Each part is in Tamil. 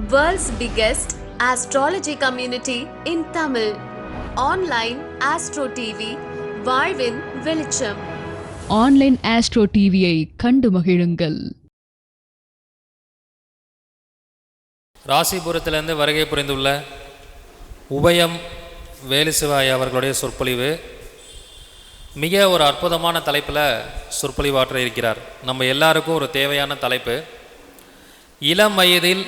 World's biggest astrology community in Tamil. Online Astro TV, வாழ்வின் வெளிச்சம். ஆன்லைன் ஆஸ்ட்ரோ டிவியை கண்டு மகிழுங்கள். ராசிபுரத்திலிருந்து வருகை புரிந்துள்ள உபயம் வேலுசிவாய் அவர்களுடைய சொற்பொழிவு மிக ஒரு அற்புதமான தலைப்பில் சொற்பொழிவாற்ற இருக்கிறார். நம்ம எல்லாருக்கும் ஒரு தேவையான தலைப்பு. இளம் வயதில்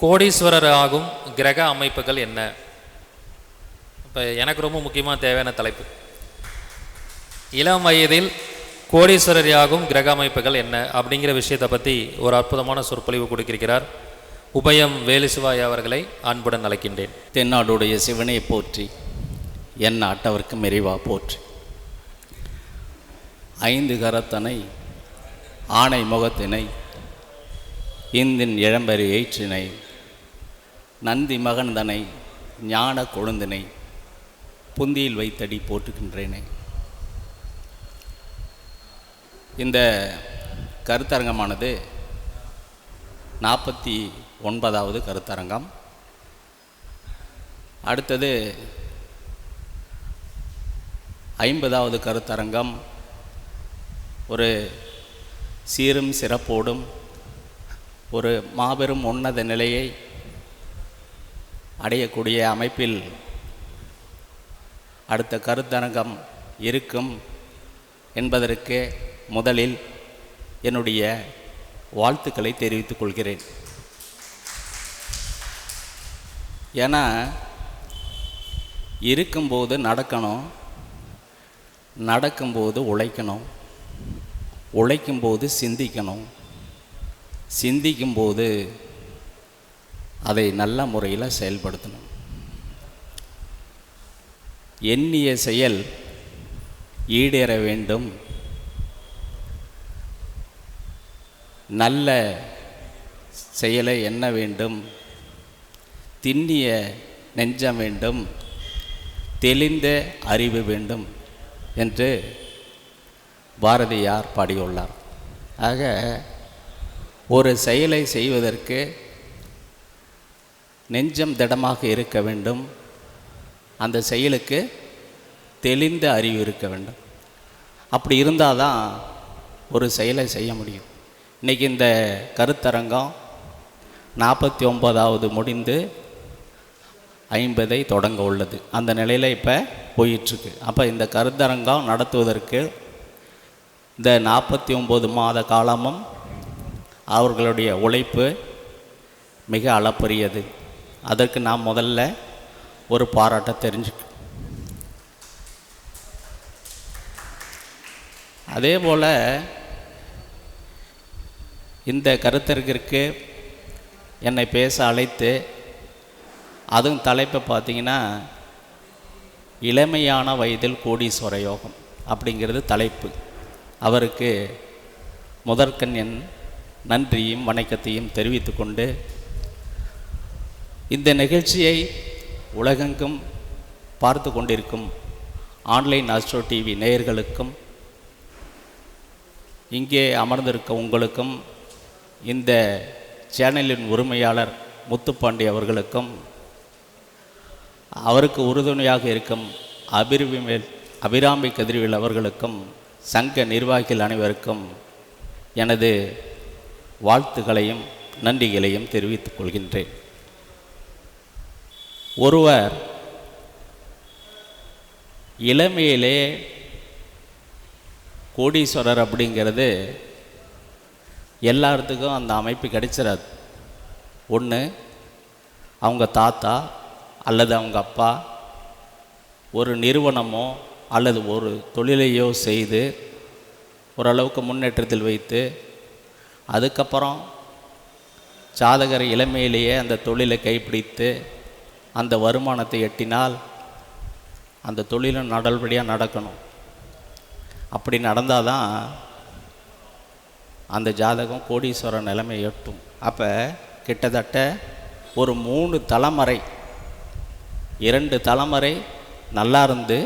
கோடீஸ்வரர் ஆகும் கிரக அமைப்புகள் என்ன? இப்போ எனக்கு ரொம்ப முக்கியமாக தேவையான தலைப்பு. இளம் வயதில் கோடீஸ்வரர் ஆகும் கிரக அமைப்புகள் என்ன அப்படிங்கிற விஷயத்தை பற்றி ஒரு அற்புதமான சொற்பொழிவு கொடுக்கிறார். உபயம் வேலுசிவாய் அவர்களை அன்புடன் அழைக்கின்றேன். தென்னாடுடைய சிவனை போற்றி, என் நாட்டவர்க்கு மெரிவா போற்றி. 5 கரத்தனை ஆணை முகத்தினை இந்தின் இளம்பெரு ஏற்றினை நந்தி மகன்தனை ஞான கொழுந்தினை புந்தியில் வைத்தடி போட்டுக்கின்றேனே. இந்த கருத்தரங்கமானது 49வது கருத்தரங்கம். அடுத்தது 50வது கருத்தரங்கம். ஒரு சீரும் சிறப்போடும் ஒரு மாபெரும் உன்னத நிலையை அடையக்கூடிய அமைப்பில் அடுத்த கருத்தரங்கம் இருக்கும் என்பதற்கு முதலில் என்னுடைய வாழ்த்துக்களை தெரிவித்துக் கொள்கிறேன். ஏன்னா இருக்கும்போது நடக்கணும், நடக்கும்போது உழைக்கணும், உழைக்கும்போது சிந்திக்கணும், சிந்திக்கும்போது அதை நல்ல முறையில் செயல்படுத்தணும். எண்ணிய செயல் ஈடேற வேண்டும், நல்ல செயலை எண்ண வேண்டும், திண்ணிய நெஞ்சம் வேண்டும், தெளிந்த அறிவு வேண்டும் என்று பாரதியார் பாடியுள்ளார். ஆக ஒரு செயலை செய்வதற்கு நெஞ்சம் திடமாக இருக்க வேண்டும், அந்த செயலுக்கு தெளிந்த அறிவு இருக்க வேண்டும். அப்படி இருந்தால் தான் ஒரு செயலை செய்ய முடியும். இன்றைக்கி இந்த கருத்தரங்கம் 49வது முடிந்து 50ஐ தொடங்க உள்ளது. அந்த நிலையில் இப்போ போயிட்டுருக்கு. அப்போ இந்த கருத்தரங்கம் நடத்துவதற்கு இந்த 49 மாத காலமும் அவர்களுடைய உழைப்பு மிக அளப்பரியது. அதற்கு நாம் முதல்ல ஒரு பாராட்ட தெரிஞ்சுக்க. அதே போல் இந்த கருத்தரங்கிற்கு என்னை பேச அழைத்து, அதுவும் தலைப்பை பார்த்திங்கன்னா இளமையான வயதில் கோடீஸ்வர யோகம் அப்படிங்கிறது தலைப்பு. அவருக்கு முதற்கண் என் நன்றியும் வணக்கத்தையும் தெரிவித்து கொண்டு, இந்த நிகழ்ச்சியை உலகெங்கும் பார்த்து கொண்டிருக்கும் ஆன்லைன் ஆஸ்ட்ரோ டிவி நேயர்களுக்கும், இங்கே அமர்ந்திருக்க உங்களுக்கும், இந்த சேனலின் உரிமையாளர் முத்துப்பாண்டி அவர்களுக்கும், அவருக்கு உறுதுணையாக இருக்கும் அபிராமி கதிர்வேல் அவர்களுக்கும், சங்க நிர்வாகிகள் அனைவருக்கும் எனது வாழ்த்துக்களையும் நன்றிகளையும் தெரிவித்துக் கொள்கின்றேன். ஒருவர் இளமையிலே கோடீஸ்வரர் அப்படிங்கிறது எல்லாத்துக்கும் அந்த அமைப்பு கிடைச்சிடாது. ஒன்று அவங்க தாத்தா அல்லது அவங்க அப்பா ஒரு நிறுவனமோ அல்லது ஒரு தொழிலையோ செய்து ஓரளவுக்கு முன்னேற்றத்தில் வைத்து, அதுக்கப்புறம் ஜாதகர் இளமையிலேயே அந்த தொழிலை கைப்பிடித்து அந்த வருமானத்தை எட்டினால் அந்த தொழிலும் நடல்படியாக நடக்கணும். அப்படி நடந்தால் தான் அந்த ஜாதகம் கோடீஸ்வர நிலைமை எட்டும். அப்போ கிட்டத்தட்ட ஒரு 3 தலைமுறை, 2 தலைமுறை நல்லா இருந்து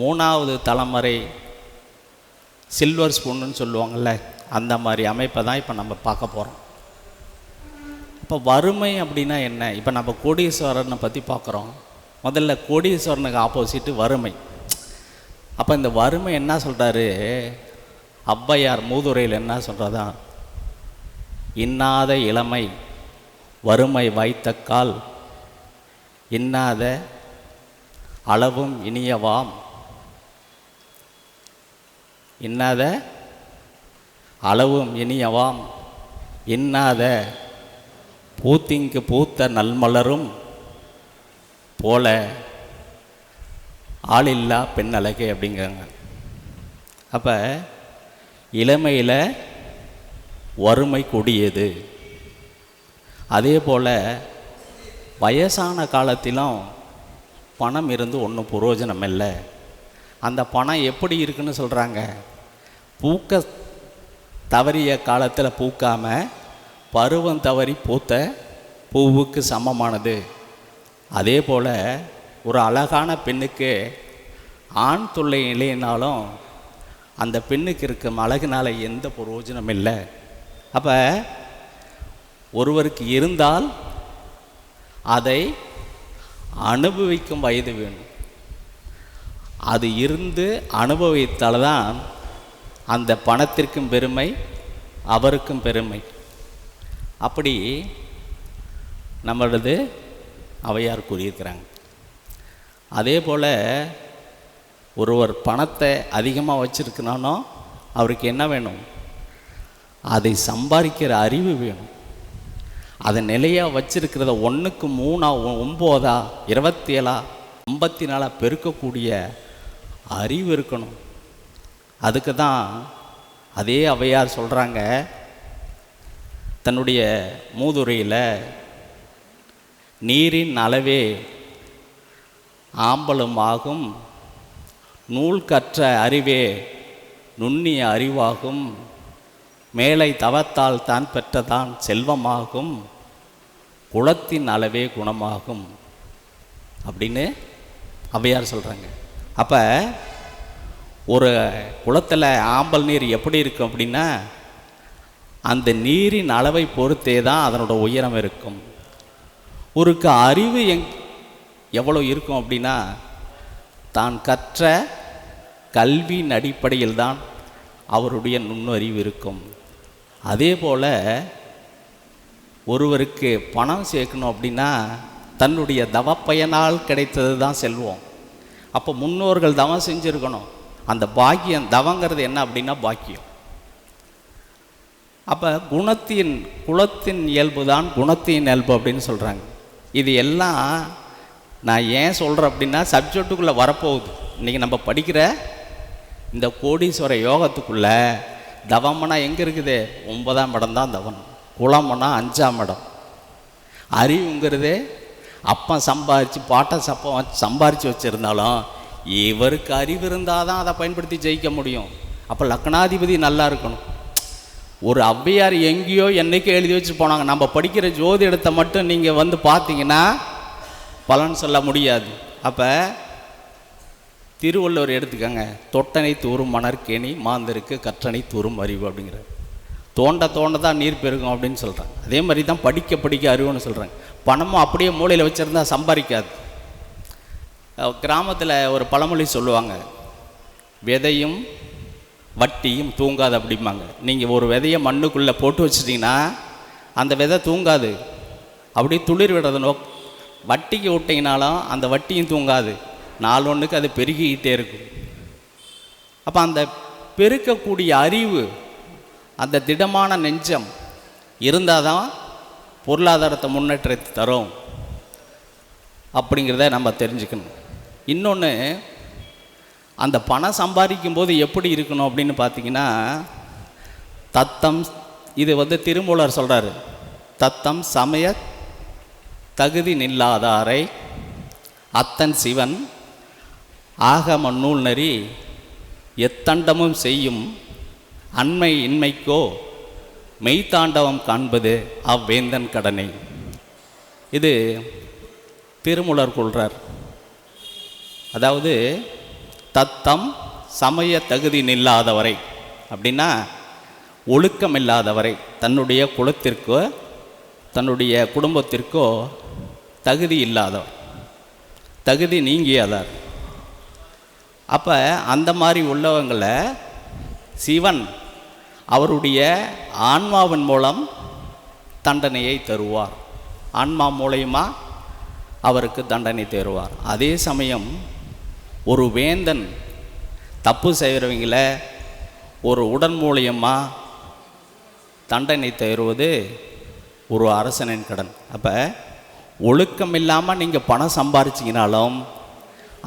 3வது தலைமுறை சில்வர் ஸ்பூன்னு சொல்லுவாங்கள்ல, அந்த மாதிரி அமைப்பை தான் இப்போ நம்ம பார்க்க போகிறோம். அப்போ வறுமை அப்படின்னா என்ன? இப்போ நம்ம கோடீஸ்வரனை பற்றி பார்க்குறோம். முதல்ல கோடீஸ்வரனுக்கு ஆப்போசிட்டு வறுமை. அப்போ இந்த வறுமை என்ன சொல்கிறாரு ஔவையார் மூதுரையில் என்ன சொல்கிறதா? இன்னாத இளமை வறுமை வாய்த்தக்கால் இன்னாத அளவும் இனியவாம். இன்னாத அளவும் இனியவாம் இன்னாத பூத்திங்கு பூத்த நல்மலரும் போல ஆளில்லா பெண் அழகே அப்படிங்கிறாங்க. அப்போ இளமையில் வறுமை கொடியது. அதே போல் வயசான காலத்திலும் பணம் இருந்து ஒன்றும் பிரயோஜனம் இல்லை. அந்த பணம் எப்படி இருக்குன்னு சொல்கிறாங்க? பூக்க தவறிய காலத்தில் பூக்காமல் பருவம் தவறி பூத்த பூவுக்கு சமமானது. அதே போல் ஒரு அழகான பெண்ணுக்கு ஆண் தொல்லை இல்லைனாலும் அந்த பெண்ணுக்கு இருக்கும் அழகுனால எந்த பிரயோஜனம் இல்லை. அப்போ ஒருவருக்கு இருந்தால் அதை அனுபவிக்கும் வயது வேணும். அது இருந்து அனுபவித்தால் தான் அந்த பணத்திற்கும் பெருமை, அவருக்கும் பெருமை. அப்படி நம்மளது ஔவையார் கூறியிருக்கிறாங்க. அதே போல் ஒருவர் பணத்தை அதிகமாக வச்சுருக்கணும்னா அவருக்கு என்ன வேணும்? அதை சம்பாதிக்கிற அறிவு வேணும். அதை நிலையாக வச்சிருக்கிறத 1க்கு 3 9 27 54 பெருக்கக்கூடிய அறிவு இருக்கணும். அதுக்கு தான் அதே ஔவையார் சொல்கிறாங்க தன்னுடைய மூதுரையில், நீரின் அளவே ஆம்பலும் ஆகும், நூல் கற்ற அறிவே நுண்ணிய அறிவாகும், மேலை தவத்தால் தான் பெற்றதான் செல்வமாகும், குலத்தின் அளவே குணமாகும் அப்படின்னு ஔவையார் சொல்கிறாங்க. அப்போ ஒரு குளத்தில் ஆம்பல் நீர் எப்படி இருக்கும் அப்படின்னா அந்த நீரின் அளவை பொறுத்தே தான் அதனோட உயரம் இருக்கும். ஒருக்கு அறிவு எவ்வளோ இருக்கும் அப்படின்னா தான் கற்ற கல்வியின் அடிப்படையில் தான் அவருடைய நுண்ணறிவு இருக்கும். அதே போல் ஒருவருக்கு பணம் சேர்க்கணும் அப்படின்னா தன்னுடைய தவப்பயனால் கிடைத்தது தான் செல்வம். அப்போ முன்னோர்கள் தவம் செஞ்சுருக்கணும். அந்த பாக்கியம், தவங்கிறது என்ன அப்படின்னா பாக்கியம். அப்போ குலத்தின் இயல்பு தான் குணத்தின் இயல்பு அப்படின்னு சொல்கிறாங்க. இது எல்லாம் நான் ஏன் சொல்கிறேன் அப்படின்னா சப்ஜெக்டுக்குள்ளே வரப்போகுது. இன்றைக்கி நம்ம படிக்கிற இந்த கோடீஸ்வர யோகத்துக்குள்ளே தவம்னா எங்கே இருக்குது? 9ஆம் இடம் தான் தவம். குலம்னா 5ஆம் இடம். அறிவுங்கிறது அப்பன் சம்பாரித்து பாட்டன் சம்பாரித்து வச்சுருந்தாலும் இவருக்கு அறிவு இருந்தால் தான் அதை பயன்படுத்தி ஜெயிக்க முடியும். அப்போ லக்னாதிபதி நல்லா இருக்கணும். ஒரு ஔவையார் எங்கேயோ என்றைக்கோ எழுதி வச்சு போனாங்க. நம்ம படிக்கிற ஜோதிடத்தை மட்டும் நீங்கள் வந்து பார்த்தீங்கன்னா பலன் சொல்ல முடியாது. அப்போ திருவள்ளுவர் எடுத்துக்கங்க, தொட்டனை தூரும் மணற்கேணி மாந்தருக்கு கற்றனை தூரும் அறிவு அப்படிங்கிறார். தோண்ட தான் நீர் பெருகும் அப்படின்னு சொல்கிறாங்க. அதே மாதிரி தான் படிக்க அறிவுன்னு சொல்கிறாங்க. பணமும் அப்படியே மூளையில் வச்சுருந்தா சம்பாதிக்காது. கிராமத்தில் ஒரு பழமொழி சொல்லுவாங்க, விதையும் வட்டியும் தூங்காது அப்படிம்பாங்க. நீங்கள் ஒரு விதையை மண்ணுக்குள்ளே போட்டு வச்சிட்டிங்கன்னா அந்த விதை தூங்காது, அப்படியே துளிர் விடுறது. வட்டிக்கு விட்டிங்கனாலும் அந்த வட்டியும் தூங்காது, 4 அது பெருகிக்கிட்டே இருக்கும். அப்போ அந்த பெருக்கக்கூடிய அறிவு, அந்த திடமான நெஞ்சம் இருந்தால் தான் பொருளாதாரத்தை முன்னேற்றத்தை தரும் அப்படிங்கிறத நம்ம தெரிஞ்சுக்கணும். இன்னொன்று, அந்த பணம் சம்பாதிக்கும் போது எப்படி இருக்கணும் அப்படின்னு பார்த்தீங்கன்னா தத்தம், இது திருமூலர் சொல்கிறாரு, தத்தம் சமய தகுதி நில்லாதாரை அத்தன் சிவன் ஆகம நூல் நெறி எத்தண்டமும் செய்யும் அண்மை இன்மைக்கோ மெய்த்தாண்டவம் காண்பது அவ்வேந்தன் கடனை. இது திருமூலர் கொள்கிறார். அதாவது தத்தம் சமய தகுதி நில்லாதவரை அப்படின்னா ஒழுக்கம் இல்லாதவரை, தன்னுடைய குலத்திற்கு தன்னுடைய குடும்பத்திற்கோ தகுதி இல்லாதவர், தகுதி நீங்கியவர். அப்போ அந்த மாதிரி உள்ளவங்களை சிவன் அவருடைய ஆன்மாவின் மூலம் தண்டனையை தருவார். ஆன்மா மூலயமா அவருக்கு தண்டனை தருவார். அதே சமயம் ஒரு வேந்தன் தப்பு செய்கிறவங்கள ஒரு உடன் மூலியமாக தண்டனை தருவது ஒரு அரசனின் கடன். அப்போ ஒழுக்கம் இல்லாமல் நீங்கள் பணம் சம்பாரிச்சிங்கனாலும்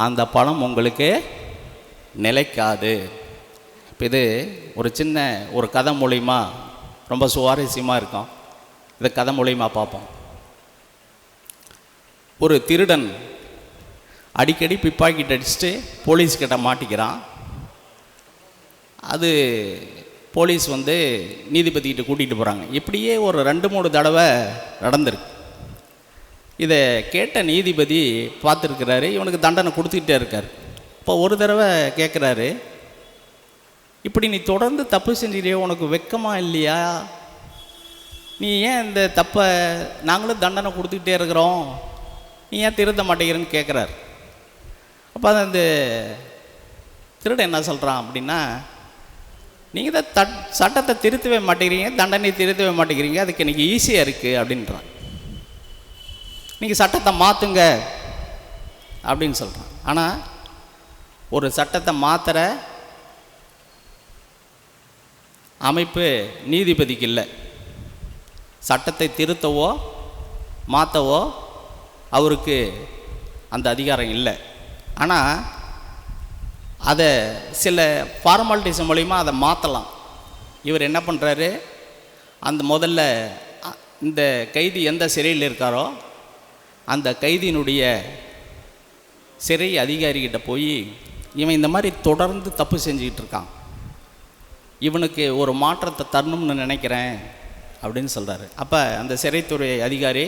அந்த பணம் உங்களுக்கு நிலைக்காது. இப்போ இது ஒரு சின்ன ஒரு கதை மூலிமா ரொம்ப சுவாரஸ்யமாக இருக்கும். இதை கதை மூலிமா பார்ப்போம். ஒரு திருடன் அடிக்கடி பிப்பாக்கெட் அடிச்சுட்டு போலீஸ்கிட்ட மாட்டிக்கிறான். அது போலீஸ் நீதிபதிக்கிட்ட கூட்டிகிட்டு போகிறாங்க. இப்படியே ஒரு 2-3 தடவை நடந்திருக்கு. இதை கேட்ட நீதிபதி பார்த்துருக்கிறாரு, இவனுக்கு தண்டனை கொடுத்துக்கிட்டே இருக்கார். இப்போ ஒரு தடவை கேட்குறாரு, இப்படி நீ தொடர்ந்து தப்பு செஞ்சுக்கிறியோ, உனக்கு வெக்கமாக இல்லையா? நீ ஏன் இந்த தப்பை, நாங்களும் தண்டனை கொடுத்துக்கிட்டே இருக்கிறோம், நீ ஏன் திருத்த மாட்டேங்கிறன்னு கேட்குறாரு. அப்போ அந்த திருடன் என்ன சொல்கிறான் அப்படின்னா, நீங்கள் தான் சட்டத்தை திருத்தவே மாட்டேங்கிறீங்க, தண்டனை திருத்தவே மாட்டேங்கிறீங்க, அதுக்கு எனக்கு ஈஸியாக இருக்குது அப்படின்றான். நீங்கள் சட்டத்தை மாற்றுங்க அப்படின்னு சொல்கிறான். ஆனால் ஒரு சட்டத்தை மாற்றுற அமைப்பு நீதிபதிக்கு இல்லை. சட்டத்தை திருத்தவோ மாற்றவோ அவருக்கு அந்த அதிகாரம் இல்லை. ஆனால் அதை சில ஃபார்மாலிட்டிஸ் மூலிமா அதை மாற்றலாம். இவர் என்ன பண்ணுறாரு, அந்த முதல்ல இந்த கைதி எந்த சிறையில் இருக்காரோ அந்த கைதியினுடைய சிறை அதிகாரிகிட்ட போய், இவன் இந்த மாதிரி தொடர்ந்து தப்பு செஞ்சுக்கிட்டு இருக்கான், இவனுக்கு ஒரு மாற்றத்தை தரணும்னு நினைக்கிறேன் அப்படின்னு சொல்கிறாரு. அப்போ அந்த சிறைத்துறை அதிகாரி,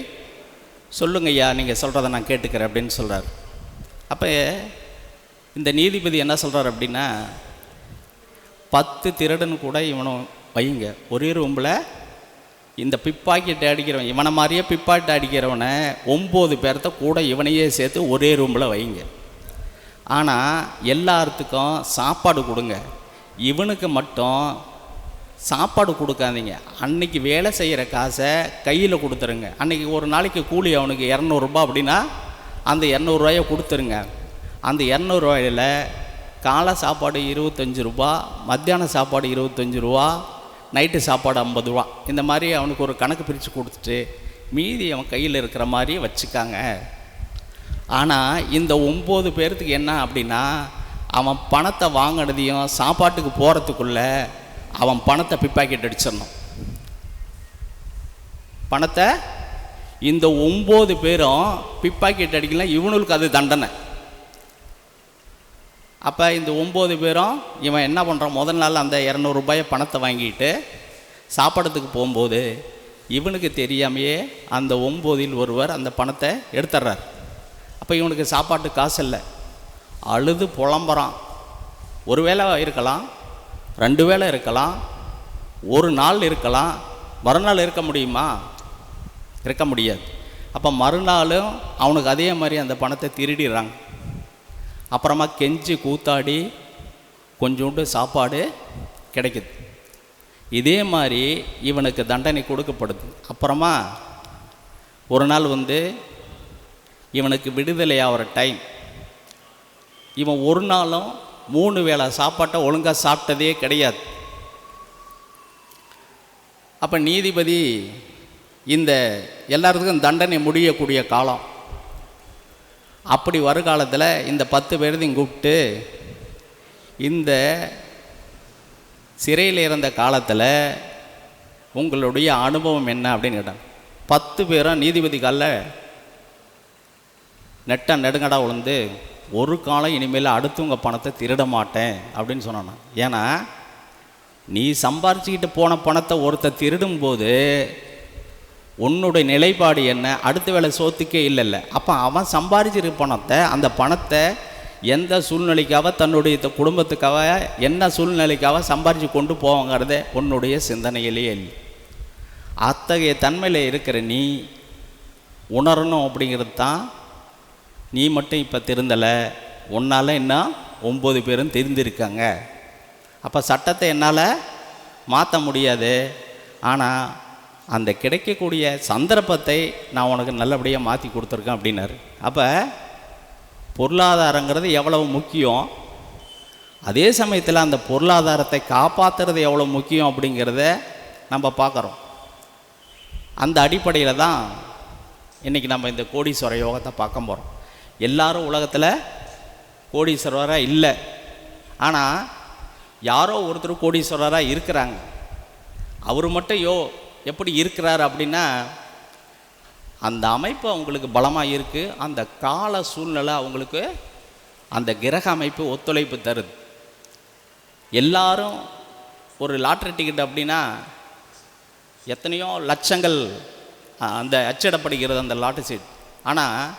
சொல்லுங்கய்யா, நீங்கள் சொல்கிறத நான் கேட்டுக்கிறேன் அப்படின்னு சொல்கிறார். அப்போ இந்த நீதிபதி என்ன சொல்கிறார் அப்படின்னா, 10 திருடன் கூட இவனும் வைங்க, ஒரே ரூமில் இந்த பிப்பாக்கெட்டை அடிக்கிறவன், இவனை மாதிரியே பிப்பாக்கெட்டை அடிக்கிறவனை 9 பேர்த்த கூட இவனையே சேர்த்து ஒரே ரூமில் வைங்க. ஆனால் எல்லாத்துக்கும் சாப்பாடு கொடுங்க, இவனுக்கு மட்டும் சாப்பாடு கொடுக்காதீங்க. அன்றைக்கி வேலை செய்கிற காசை கையில் கொடுத்துருங்க. அன்றைக்கி ஒரு நாளைக்கு கூலி அவனுக்கு 200 ரூபா அப்படின்னா அந்த 200 ரூபாயை கொடுத்துருங்க. அந்த 200 ரூபாயில் காலை சாப்பாடு 25 ரூபா, மத்தியான சாப்பாடு 25 ரூபா, நைட்டு சாப்பாடு 50 ரூபா, இந்த மாதிரி அவனுக்கு ஒரு கணக்கு பிரித்து கொடுத்துட்டு மீதி அவன் கையில் இருக்கிற மாதிரி வச்சுக்காங்க. ஆனால் இந்த 9 பேர்த்துக்கு என்ன அப்படின்னா, அவன் பணத்தை வாங்கினதையும் சாப்பாட்டுக்கு போகிறதுக்குள்ளே அவன் பணத்தை பிப்பாக்கெட் அடிச்சிடணும். பணத்தை இந்த 9 பேரும் பிப்பாக்கெட் அடிக்கலாம், இவனுக்கு அது தண்டனை. அப்போ இந்த 9 பேரும் இவன் என்ன பண்ணுறான், முதல் நாள் அந்த 200 ரூபாயை பணத்தை வாங்கிட்டு சாப்பாடுறதுக்கு போகும்போது இவனுக்கு தெரியாமையே அந்த 9இல் ஒருவர் அந்த பணத்தை எடுத்துட்றார். அப்போ இவனுக்கு சாப்பாட்டு காசு இல்லை, அழுது புலம்புறான். ஒரு வேளை இருக்கலாம், 2 வேளை இருக்கலாம், ஒரு நாள் இருக்கலாம், மறுநாள் இருக்க முடியுமா? இருக்க முடியாது. அப்போ மறுநாளும் அவனுக்கு அதே மாதிரி அந்த பணத்தை திருடிடுறாங்க. அப்புறமா கெஞ்சி கூத்தாடி கொஞ்சோண்டு சாப்பாடு கிடைக்குது. இதே மாதிரி இவனுக்கு தண்டனை கொடுக்கப்படுது. அப்புறமா ஒரு நாள் இவனுக்கு விடுதலை ஆகிற டைம், இவன் ஒரு நாளும் 3 வேளை சாப்பாட்டை ஒழுங்காக சாப்பிட்டதே கிடையாது. அப்போ நீதிபதி இந்த எல்லாத்துக்கும் தண்டனை முடியக்கூடிய காலம், அப்படி வருகாலத்தில் இந்த 10 பேரையும் கூப்பிட்டு, இந்த சிறையில் இருந்த காலத்தில் உங்களுடைய அனுபவம் என்ன அப்படின்னு கேட்டாங்க. 10 பேரும் நீதிபதி காலில் நெடுங்கடா விழுந்து, ஒரு காலம் இனிமேல் அடுத்தவங்க பணத்தை திருட மாட்டேன் அப்படின்னு சொன்னான். ஏன்னா நீ சம்பாரிச்சுக்கிட்டு போன பணத்தை ஒருத்தர் திருடும்போது உன்னுடைய நிலைப்பாடு என்ன, அடுத்த வேலை சோத்துக்கே இல்லைல்ல. அப்போ அவன் சம்பாரிச்சிருக்க பணத்தை, அந்த பணத்தை எந்த சூழ்நிலைக்காக, தன்னுடைய குடும்பத்துக்காக என்ன சூழ்நிலைக்காக சம்பாரித்து கொண்டு போவாங்கிறத உன்னுடைய சிந்தனையிலேயே இல்லை. அத்தகைய தன்மையில் இருக்கிற நீ உணரணும் அப்படிங்கிறது தான். நீ மட்டும் இப்போ திருந்தலை, உன்னால் இன்னும் 9 பேரும் திருந்திருக்காங்க. அப்போ சட்டத்தை என்னால் மாற்ற முடியாது, ஆனால் அந்த கிடைக்கக்கூடிய சந்தர்ப்பத்தை நான் உனக்கு நல்லபடியாக மாற்றி கொடுத்துருக்கேன் அப்படின்னாரு. அப்போ பொருளாதாரங்கிறது எவ்வளவு முக்கியம், அதே சமயத்தில் அந்த பொருளாதாரத்தை காப்பாற்றுறது எவ்வளோ முக்கியம் அப்படிங்கிறத நம்ம பார்க்குறோம். அந்த அடிப்படையில் தான் இன்றைக்கி நம்ம இந்த கோடீஸ்வர யோகத்தை பார்க்க போகிறோம். எல்லாரும் உலகத்தில் கோடீஸ்வரராக இல்லை, ஆனால் யாரோ ஒருத்தர் கோடீஸ்வரராக இருக்கிறாங்க. அவர் மட்டும் எப்படி இருக்கிறார் அப்படின்னா, அந்த அமைப்பு அவங்களுக்கு பலமாக இருக்குது, அந்த கால சூழ்நிலை அவங்களுக்கு அந்த கிரக அமைப்பு ஒத்துழைப்பு தருது. எல்லாரும் ஒரு லாட்ரி டிக்கெட் அப்படின்னா எத்தனையோ லட்சங்கள் அந்த அச்சிடப்படுகிறது அந்த லாட்ரி சீட். ஆனால்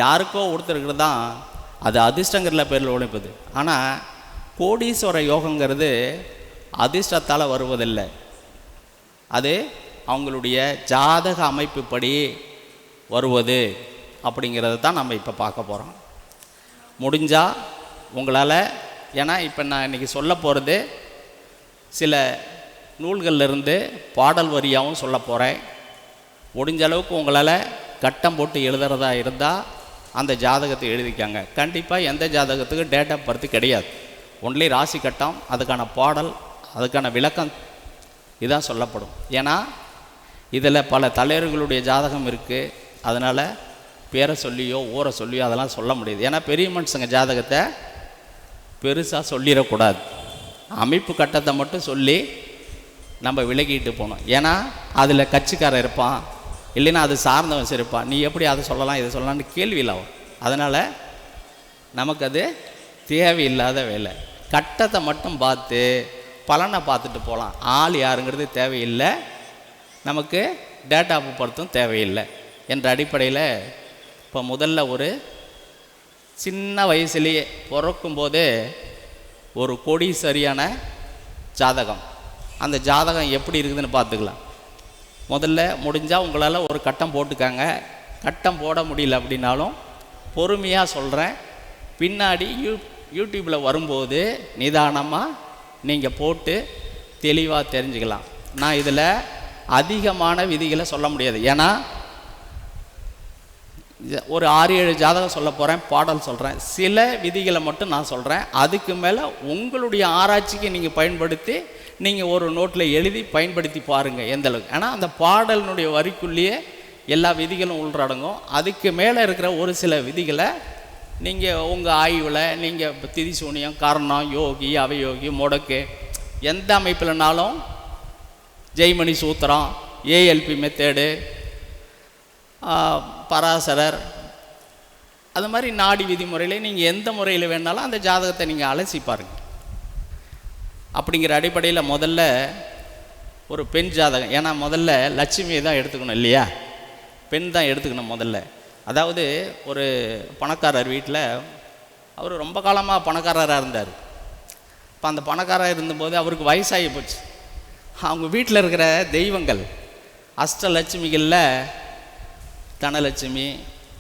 யாருக்கோ ஒருத்தருக்கு தான் அது அதிர்ஷ்டங்கிற பேரில் உழைப்புது. ஆனால் கோடீஸ்வர யோகங்கிறது அதிர்ஷ்டத்தால் வருவதில்லை, அது அவங்களுடைய ஜாதக அமைப்பு படி வருவது அப்படிங்கிறது தான் நம்ம இப்போ பார்க்க போகிறோம். முடிஞ்சால் உங்களால், ஏன்னா இப்போ நான் இன்றைக்கி சொல்ல போகிறது சில நூல்களிலிருந்து பாடல் வரியாகவும் சொல்ல போகிறேன். முடிஞ்ச அளவுக்கு உங்களால் கட்டம் போட்டு எழுதுறதா இருந்தால் அந்த ஜாதகத்தை எழுதிக்காங்க. கண்டிப்பாக எந்த ஜாதகத்துக்கு டேட் ஆஃப் பர்த் கிடையாது, ஒன்லி ராசி கட்டம், அதுக்கான பாடல், அதுக்கான விளக்கம் இதான் சொல்லப்படும். ஏன்னா இதில் பல தலைவர்களுடைய ஜாதகம் இருக்குது, அதனால் பேரை சொல்லியோ ஊரை சொல்லியோ அதெல்லாம் சொல்ல முடியாது. ஏன்னா பெரிய மனுஷங்க ஜாதகத்தை பெருசாக சொல்லிடக்கூடாது, அமைப்பு கட்டத்தை மட்டும் சொல்லி நம்ம விலகிட்டு போகணும். ஏன்னா அதில் கட்சிக்காரன் இருப்பான், இல்லைன்னா அது சார்ந்தவன் இருப்பான், நீ எப்படி அதை சொல்லலாம் இதை சொல்லலாம்னு கேள்வியில் ஆகும். அதனால் நமக்கு அது தேவையில்லாத வேலை. கட்டத்தை மட்டும் பார்த்து பலனை பார்த்துட்டு போகலாம், ஆள் யாருங்கிறது தேவையில்லை, நமக்கு டேட் ஆஃப் பர்த்தும் தேவையில்லை என்ற அடிப்படையில் இப்போ முதல்ல ஒரு சின்ன வயசுலேயே பிறக்கும்போதே ஒரு கோடீஸ்வரியான ஜாதகம், அந்த ஜாதகம் எப்படி இருக்குதுன்னு பார்த்துக்கலாம். முதல்ல முடிஞ்சால் உங்களால் ஒரு கட்டம் போட்டுக்காங்க, கட்டம் போட முடியல அப்படின்னாலும் பொறுமையாக சொல்கிறேன், பின்னாடி யூடியூப்பில் வரும்போது நிதானமாக நீங்கள் போட்டு தெளிவாக தெரிஞ்சுக்கலாம். நான் இதில் அதிகமான விதிகளை சொல்ல முடியாது, ஏன்னா ஒரு 6-7 ஜாதகம் சொல்ல போகிறேன், பாடல் சொல்கிறேன், சில விதிகளை மட்டும் நான் சொல்கிறேன். அதுக்கு மேலே உங்களுடைய ஆராய்ச்சிக்கு நீங்கள் பயன்படுத்தி நீங்கள் ஒரு நோட்டில் எழுதி பயன்படுத்தி பாருங்கள் எந்த அளவுக்கு. ஏன்னா அந்த பாடலினுடைய வரிக்குள்ளேயே எல்லா விதிகளும் உள்ளடங்கும். அதுக்கு மேலே இருக்கிற ஒரு சில விதிகளை நீங்கள் உங்கள் ஆய்வில் நீங்கள் திதி சூனியம், காரணம், யோகி, அவயோகி, முடக்கு, எந்த அமைப்பில்னாலும் ஜெய்மணி சூத்திரம், ஏஎல்பி மெத்தேடு, பராசரர், அது மாதிரி நாடி விதிமுறையில் நீங்கள் எந்த முறையில் வேணாலும் அந்த ஜாதகத்தை நீங்கள் அலசி பாருங்கள். அப்படிங்கிற அடிப்படையில் முதல்ல ஒரு பெண் ஜாதகம், ஏன்னா முதல்ல லட்சுமியை தான் எடுத்துக்கணும் இல்லையா, பெண் தான் எடுத்துக்கணும் முதல்ல. அதாவது ஒரு பணக்காரர் வீட்டில் அவர் ரொம்ப காலமாக பணக்காரராக இருந்தார். இப்போ அந்த பணக்காரராக இருந்தபோது அவருக்கு வயசாகி போச்சு. அவங்க வீட்டில் இருக்கிற தெய்வங்கள் அஷ்டலட்சுமிகளில் தனலட்சுமி,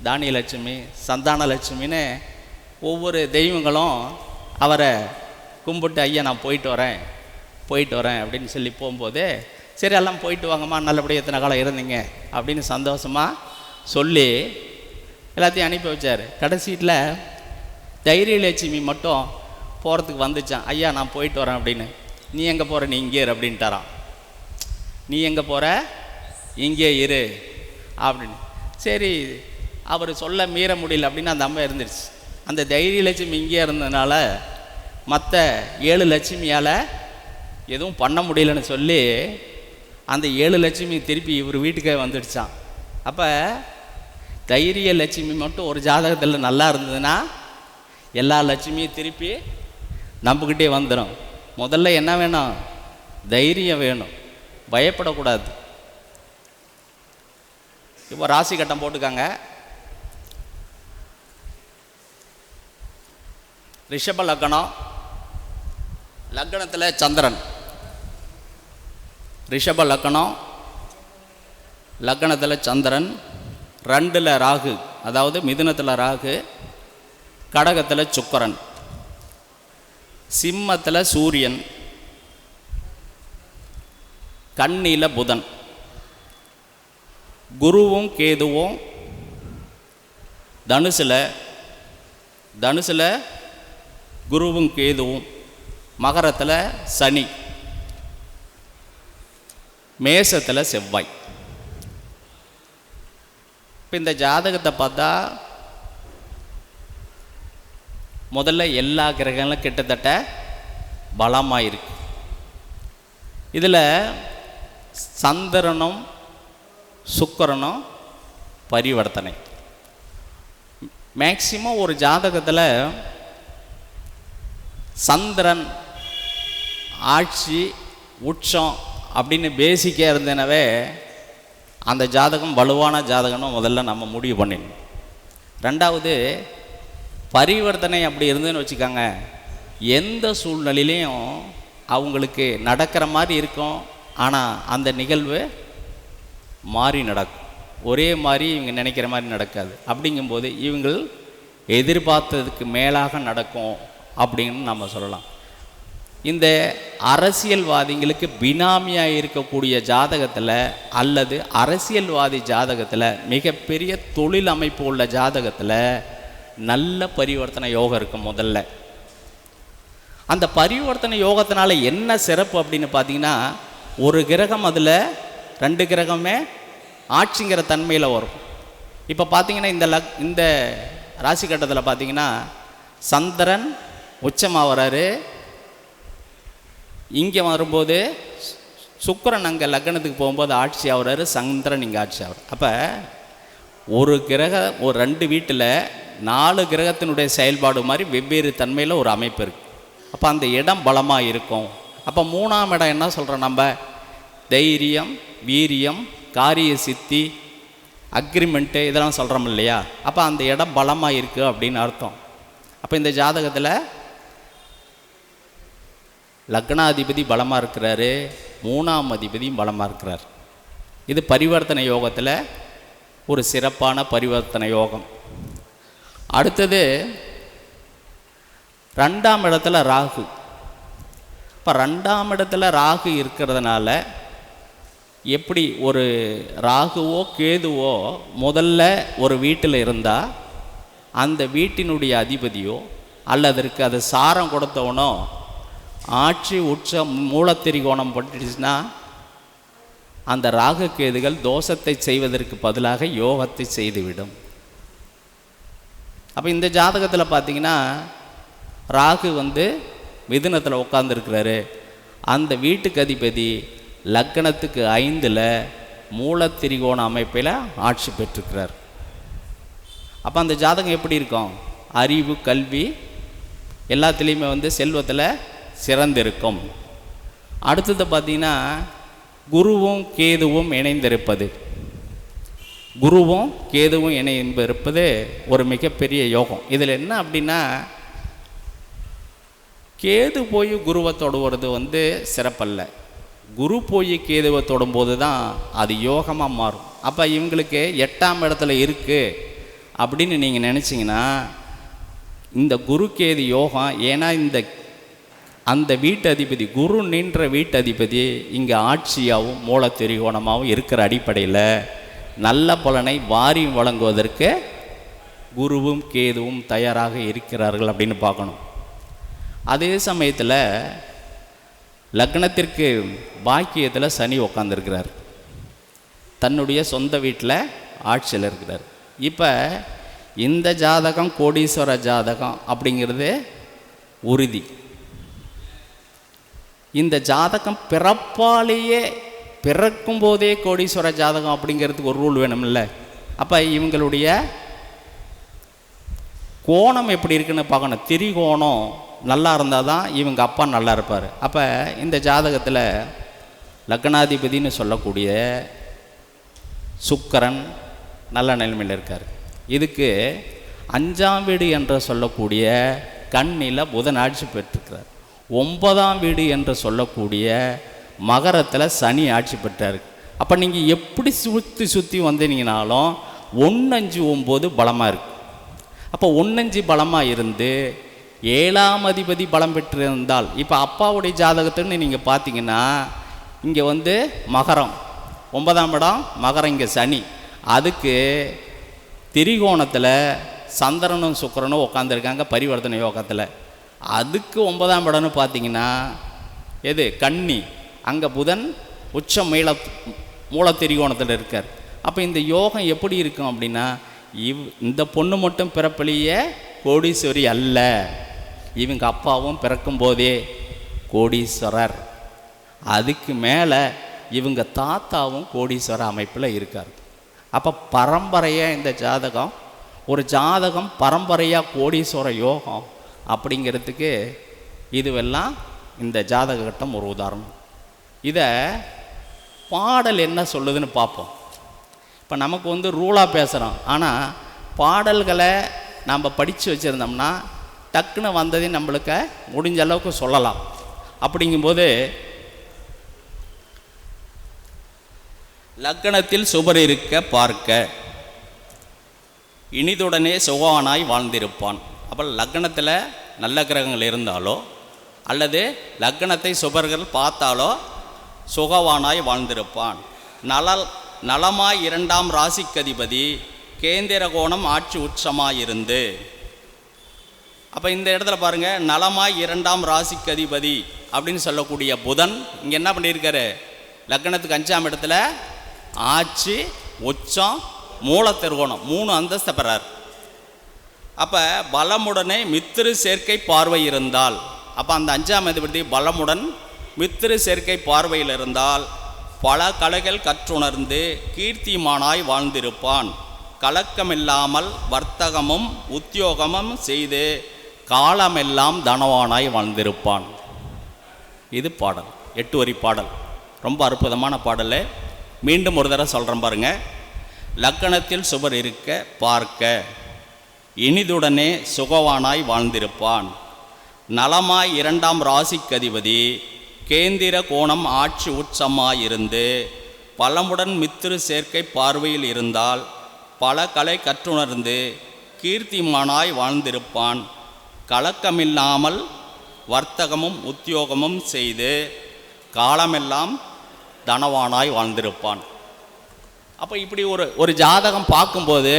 தானியலட்சுமி, சந்தானலட்சுமின்னு ஒவ்வொரு தெய்வங்களும் அவரை கும்பிட்டு, ஐயா நான் போயிட்டு வரேன் அப்படின்னு சொல்லி போகும்போது, சரி எல்லாம் போயிட்டு வாங்கம்மா, நல்லபடியாக எத்தனை காலம் இருந்தீங்க அப்படின்னு சந்தோஷமாக சொல்லி எல்லாத்தையும் அனுப்பி வச்சார். கடைசியில் தைரியலட்சுமி மட்டும் போகிறதுக்கு வந்துச்சான், ஐயா நான் போயிட்டு வரேன் அப்படின்னு. நீ எங்கே போகிற, நீ இங்கே இரு அப்படின்ட்டாரான். நீ எங்கே போகிற, இங்கே இரு அப்படின்னு. சரி அவர் சொல்ல மீற முடியல அப்படின்னு அந்த அம்மா இருந்துருச்சு. அந்த தைரியலட்சுமி இங்கே இருந்ததுனால மற்ற 7 லட்சுமியால் எதுவும் பண்ண முடியலன்னு சொல்லி அந்த 7 லட்சுமி திருப்பி இவர் வீட்டுக்கே வந்துடுச்சான். அப்போ தைரிய லட்சுமி மட்டும் ஒரு ஜாதகத்தில் நல்லா இருந்ததுன்னா எல்லா லட்சுமியும் திருப்பி நம்பிக்கிட்டே வந்துடும். முதல்ல என்ன வேணும், தைரியம் வேணும், பயப்படக்கூடாது. இப்போ ராசி கட்டம் போட்டுக்காங்க. ரிஷப லக்னம், லக்னத்தில் சந்திரன், ரிஷப லக்னம் லக்னத்தில் சந்திரன், 2ல் ராகு, அதாவது மிதுனத்தில் ராகு, கடகத்தில் சுக்கிரன், சிம்மத்தில் சூரியன், கன்னியில் புதன், குருவும் கேதுவும் தனுசில் குருவும் கேதுவும், மகரத்தில் சனி, மேசத்தில் செவ்வாய். இப்போ இந்த ஜாதகத்தை பார்த்தா முதல்ல எல்லா கிரகங்களும் கிட்டத்தட்ட பலமாக இருக்கு. இதில் சந்திரனும் சுக்கிரனும் பரிவர்த்தனை. மேக்சிமம் ஒரு ஜாதகத்தில் சந்திரன் ஆட்சி உச்சம் அப்படின்னு பேசிக்காக இருந்தேனவே அந்த ஜாதகம் வலுவான ஜாதகம்னு முதல்ல நம்ம முடிவு பண்ணிடணும். 2வது பரிவர்த்தனை அப்படி இருந்துன்னு வச்சுக்காங்க, எந்த சூழ்நிலையிலையும் அவங்களுக்கு நடக்கிற மாதிரி இருக்கும், ஆனால் அந்த நிகழ்வு மாறி நடக்கும். ஒரே மாதிரி இவங்க நினைக்கிற மாதிரி நடக்காது. அப்படிங்கும்போது இவங்கள் எதிர்பார்த்ததுக்கு மேலாக நடக்கும் அப்படின்னு நம்ம சொல்லலாம். இந்த அரசியல்வாதிகளுக்கு பினாமியாக இருக்கக்கூடிய ஜாதகத்தில் அல்லது அரசியல்வாதி ஜாதகத்தில், மிகப்பெரிய தொழில் அமைப்பு உள்ள ஜாதகத்தில் நல்ல பரிவர்த்தனை யோகம் இருக்கும். முதல்ல அந்த பரிவர்த்தனை யோகத்தினால என்ன சிறப்பு அப்படின்னு பார்த்தீங்கன்னா, ஒரு கிரகம் அதில் 2 கிரகமே ஆட்சிங்கிற தன்மையில் வரும். இப்போ பார்த்தீங்கன்னா இந்த ராசி கட்டத்தில் பார்த்தீங்கன்னா சந்திரன் உச்சமாக வராரு, இங்கே வரும்போது சுக்கிரன் அங்கே லக்னத்துக்கு போகும்போது ஆட்சி ஆகிறாரு, சந்திரன் இங்கே ஆட்சி ஆகிறார். அப்போ ஒரு கிரகம் ஒரு 2 வீட்டில் 4 கிரகத்தினுடைய செயல்பாடு மாதிரி வெவ்வேறு தன்மையில் ஒரு அமைப்பு இருக்குது. அப்போ அந்த இடம் பலமாக இருக்கும். அப்போ 3ஆம் இடம் என்ன சொல்கிறோம் நம்ம, தைரியம், வீரியம், காரிய சித்தி, அக்ரிமெண்ட்டு இதெல்லாம் சொல்கிறோம் இல்லையா. அப்போ அந்த இடம் பலமாக இருக்குது அப்படின்னு அர்த்தம். அப்போ இந்த ஜாதகத்தில் லக்னாதிபதி பலமாக இருக்கிறாரு, 3ஆம் அதிபதியும் பலமாக இருக்கிறார். இது பரிவர்த்தனை யோகத்தில் ஒரு சிறப்பான பரிவர்த்தனை யோகம். அடுத்தது 2ஆம் இடத்துல ராகு. இப்போ 2ஆம் இடத்துல ராகு இருக்கிறதுனால எப்படி ஒரு ராகுவோ கேதுவோ முதல்ல ஒரு வீட்டில் இருந்தால் அந்த வீட்டினுடைய அதிபதியோ அல்லதற்கு அது சாரம் கொடுத்தவனோ ஆட்சி உச்ச மூலத்திரிகோணம் பட்டுச்சுன்னா அந்த ராகு கேதுகள் தோஷத்தை செய்வதற்கு பதிலாக யோகத்தை செய்துவிடும். அப்போ இந்த ஜாதகத்தில் பார்த்தீங்கன்னா ராகு மிதுனத்தில் உட்காந்துருக்கிறாரு. அந்த வீட்டுக்கு அதிபதி லக்னத்துக்கு 5ல் மூலத்திரிகோண அமைப்பில் ஆட்சி பெற்றிருக்கிறார். அப்போ அந்த ஜாதகம் எப்படி இருக்கும், அறிவு கல்வி எல்லாத்துலேயுமே செல்வத்தில் சிறந்திருக்கும். அடுத்தது பார்த்திங்கன்னா குருவும் கேதுவும் இணைந்திருப்பது. குருவும் கேதுவும் இணைந்திருப்பது ஒரு மிகப்பெரிய யோகம். இதில் என்ன அப்படின்னா, கேது போய் குருவை தொடுவது சிறப்பல்ல, குரு போய் கேதுவை தொடும்போது தான் அது யோகமாக மாறும். அப்போ இவங்களுக்கு 8ஆம் இடத்துல இருக்குது அப்படின்னு நீங்கள் நினச்சிங்கன்னா இந்த குரு கேது யோகம். ஏன்னா அந்த வீட்டு அதிபதி குரு நின்ற வீட்டு அதிபதி இங்கே ஆட்சியாகவும் மூலத்திரிகோணமாகவும் இருக்கிற அடிப்படையில் நல்ல பலனை வாரி வழங்குவதற்கு குருவும் கேதுவும் தயாராக இருக்கிறார்கள் அப்படின்னு பார்க்கணும். அதே சமயத்தில் லக்னத்திற்கு பாக்கியத்தில் சனி உட்காந்துருக்கிறார், தன்னுடைய சொந்த வீட்டில் ஆட்சியில் இருக்கிறார். இப்போ இந்த ஜாதகம் கோடீஸ்வர ஜாதகம் அப்படிங்கிறது உறுதி. இந்த ஜாதகம் பிறப்பாலேயே பிறக்கும் போதே கோடீஸ்வர ஜாதகம் அப்படிங்கிறதுக்கு ஒரு ரூல் வேணும்ல. அப்போ இவங்களுடைய கோணம் எப்படி இருக்குன்னு பார்க்கணும். திரிகோணம் நல்லா இருந்தால் தான் இவங்க அப்பா நல்லா இருப்பார். அப்போ இந்த ஜாதகத்தில் லக்னாதிபதினு சொல்லக்கூடிய சுக்கிரன் நல்ல நிலைமையில் இருக்கார். இதுக்கு 5ஆம் வீடு என்று சொல்லக்கூடிய கன்னியில் புதன் ஆட்சி பெற்றிருக்கிறார். 9ஆம் வீடு என்று சொல்லக்கூடிய மகரத்தில் சனி ஆட்சி பெற்றார். அப்போ நீங்கள் எப்படி சுற்றி சுற்றி வந்தீங்கனாலும் 1 5 9 பலமாக இருக்குது. அப்போ 1 5 பலமாக இருந்து 7ஆம் அதிபதி பலம் பெற்றிருந்தால், இப்போ அப்பாவுடைய ஜாதகத்துன்னு நீங்கள் பார்த்தீங்கன்னா இங்கே வந்து மகரம் 9ஆம் இடம் மகரம், இங்கே சனி, அதுக்கு திரிகோணத்தில் சந்திரனும் சுக்கிரனும் உட்காந்துருக்காங்க பரிவர்த்தனை யோகத்தில். அதுக்கு 9ஆம் இடம்னு பார்த்தீங்கன்னா எது கன்னி, அங்கே புதன் உச்சம் மூல திரிகோணத்தில் இருக்கார். அப்போ இந்த யோகம் எப்படி இருக்கும் அப்படின்னா, இந்த பொண்ணு மட்டும் பிறப்பிலேயே கோடீஸ்வரி அல்ல, இவங்க அப்பாவும் பிறக்கும் போதே கோடீஸ்வரர், அதுக்கு மேலே இவங்க தாத்தாவும் கோடீஸ்வர அமைப்பில் இருக்கார். அப்போ பரம்பரையாக இந்த ஜாதகம், ஒரு ஜாதகம் பரம்பரையாக கோடீஸ்வர யோகம் அப்படிங்கிறதுக்கு இதுவெல்லாம் இந்த ஜாதக கட்டம் ஒரு உதாரணம். இதை பாடல் என்ன சொல்லுதுன்னு பார்ப்போம். இப்போ நமக்கு வந்து ரூலாக பேசுகிறோம், ஆனால் பாடல்களை நாம் படித்து வச்சுருந்தோம்னா டக்குன்னு வந்ததையும் நம்மளுக்கு முடிஞ்ச அளவுக்கு சொல்லலாம். அப்படிங்கும்போது லக்னத்தில் சுபர் இருக்க பார்க்க இனிதுடனே சுகவானாய் வாழ்ந்திருப்பான். அப்போ லக்னத்தில் நல்ல கிரகங்கள் இருந்தாலோ அல்லது லக்னத்தை சுபர்கள் பார்த்தாலோ சுகவானாய் வாழ்ந்திருப்பான். நலமாய் 2ஆம் ராசிக்கதிபதி கேந்திர கோணம் ஆட்சி உச்சமாயிருந்து. அப்போ இந்த இடத்துல பாருங்கள், நலமாய் 2ஆம் ராசிக்கதிபதி அப்படின்னு சொல்லக்கூடிய புதன் இங்கே என்ன பண்ணியிருக்காரு, லக்னத்துக்கு 5ஆம் இடத்துல ஆட்சி உச்சம் மூல திருகோணம் 3 அந்தஸ்தை பெறார். அப்போ பலமுடனே மித்திரு சேர்க்கை பார்வை இருந்தால், அப்போ அந்த 5ஆம் அதிபதி பலமுடன் மித்திரு சேர்க்கை பார்வையில் இருந்தால் பல கலைகள் கற்றுணர்ந்து கீர்த்திமானாய் வாழ்ந்திருப்பான். கலக்கமில்லாமல் வர்த்தகமும் உத்தியோகமும் செய்து காலமெல்லாம் தனவானாய் வாழ்ந்திருப்பான். இது பாடல், 8 வரி பாடல், ரொம்ப அற்புதமான பாடல். மீண்டும் ஒரு தடவை சொல்கிறேன் பாருங்க. லக்கணத்தில் சுபர் இருக்க பார்க்க இனிதுடனே சுகவானாய் வாழ்ந்திருப்பான். நலமாய் 2ஆம் ராசிக்கதிபதி கேந்திர கோணம் ஆட்சி உச்சமாயிருந்து பலமுடன் மித்திரு சேர்க்கை பார்வையில் இருந்தால் பல கலை கற்றுணர்ந்து கீர்த்திமானாய் வாழ்ந்திருப்பான். கலக்கமில்லாமல் வர்த்தகமும் உத்தியோகமும் செய்து காலமெல்லாம் தனவானாய் வாழ்ந்திருப்பான். அப்போ இப்படி ஒரு ஜாதகம் பார்க்கும்போது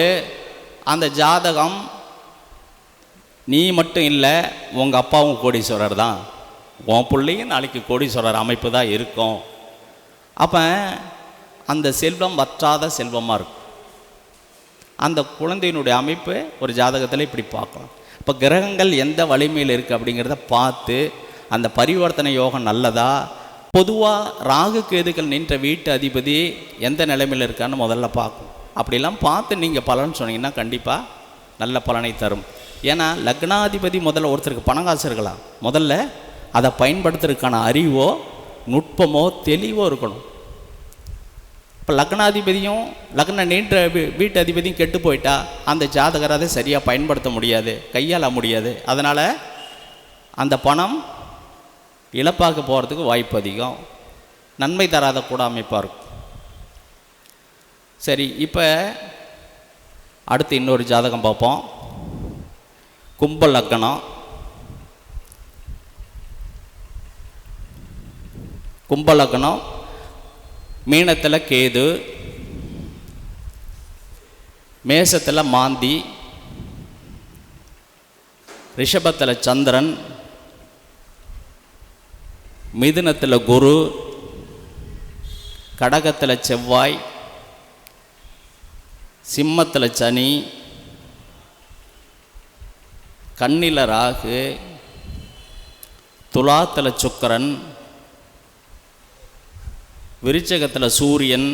அந்த ஜாதகம் நீ மட்டும் இல்லை, உங்கள் அப்பாவும் கோடீஸ்வரர் தான், உன் பிள்ளையும் நாளைக்கு கோடீஸ்வரர் அமைப்பு தான் இருக்கும். அப்போ அந்த செல்வம் வற்றாத செல்வமாக இருக்கும். அந்த குழந்தையினுடைய அமைப்பு ஒரு ஜாதகத்தில் இப்படி பார்க்கலாம். இப்போ கிரகங்கள் எந்த வலிமையில் இருக்குது அப்படிங்கிறத பார்த்து அந்த பரிவர்த்தனை யோகம் நல்லதா, பொதுவாக ராகு கேதுக்கள் நின்ற வீட்டு அதிபதி எந்த நிலைமையில் இருக்கான்னு முதல்ல பார்க்கும். அப்படிலாம் பார்த்து நீங்கள் பலன் சொன்னீங்கன்னா கண்டிப்பாக நல்ல பலனை தரும். ஏன்னா லக்னாதிபதி முதல்ல ஒருத்தருக்கு பணம் காசு இருக்கலாம், முதல்ல அதை பயன்படுத்துறதுக்கான அறிவோ நுட்பமோ தெளிவோ இருக்கணும். இப்போ லக்னாதிபதியும் லக்ன நீண்ட வீட்டு அதிபதியும் கெட்டு போயிட்டா அந்த ஜாதகரை அதை சரியாக பயன்படுத்த முடியாது, கையாள முடியாது. அதனால் அந்த பணம் இழப்பாக போகிறதுக்கு வாய்ப்பு அதிகம், நன்மை தராத கூட அமைப்பாக இருக்கும். சரி, இப்போ அடுத்து இன்னொரு ஜாதகம் பார்ப்போம். கும்ப லக்னம், கும்ப லக்னம் மீனத்தில் கேது, மேசத்தில் மாந்தி, ரிஷபத்தில் சந்திரன், மிதுனத்தில் குரு, கடகத்தில் செவ்வாய், சிம்மத்தில் சனி, கன்னியில் ராகு, துலாத்தில் சுக்கிரன், விருச்சகத்தில் சூரியன்,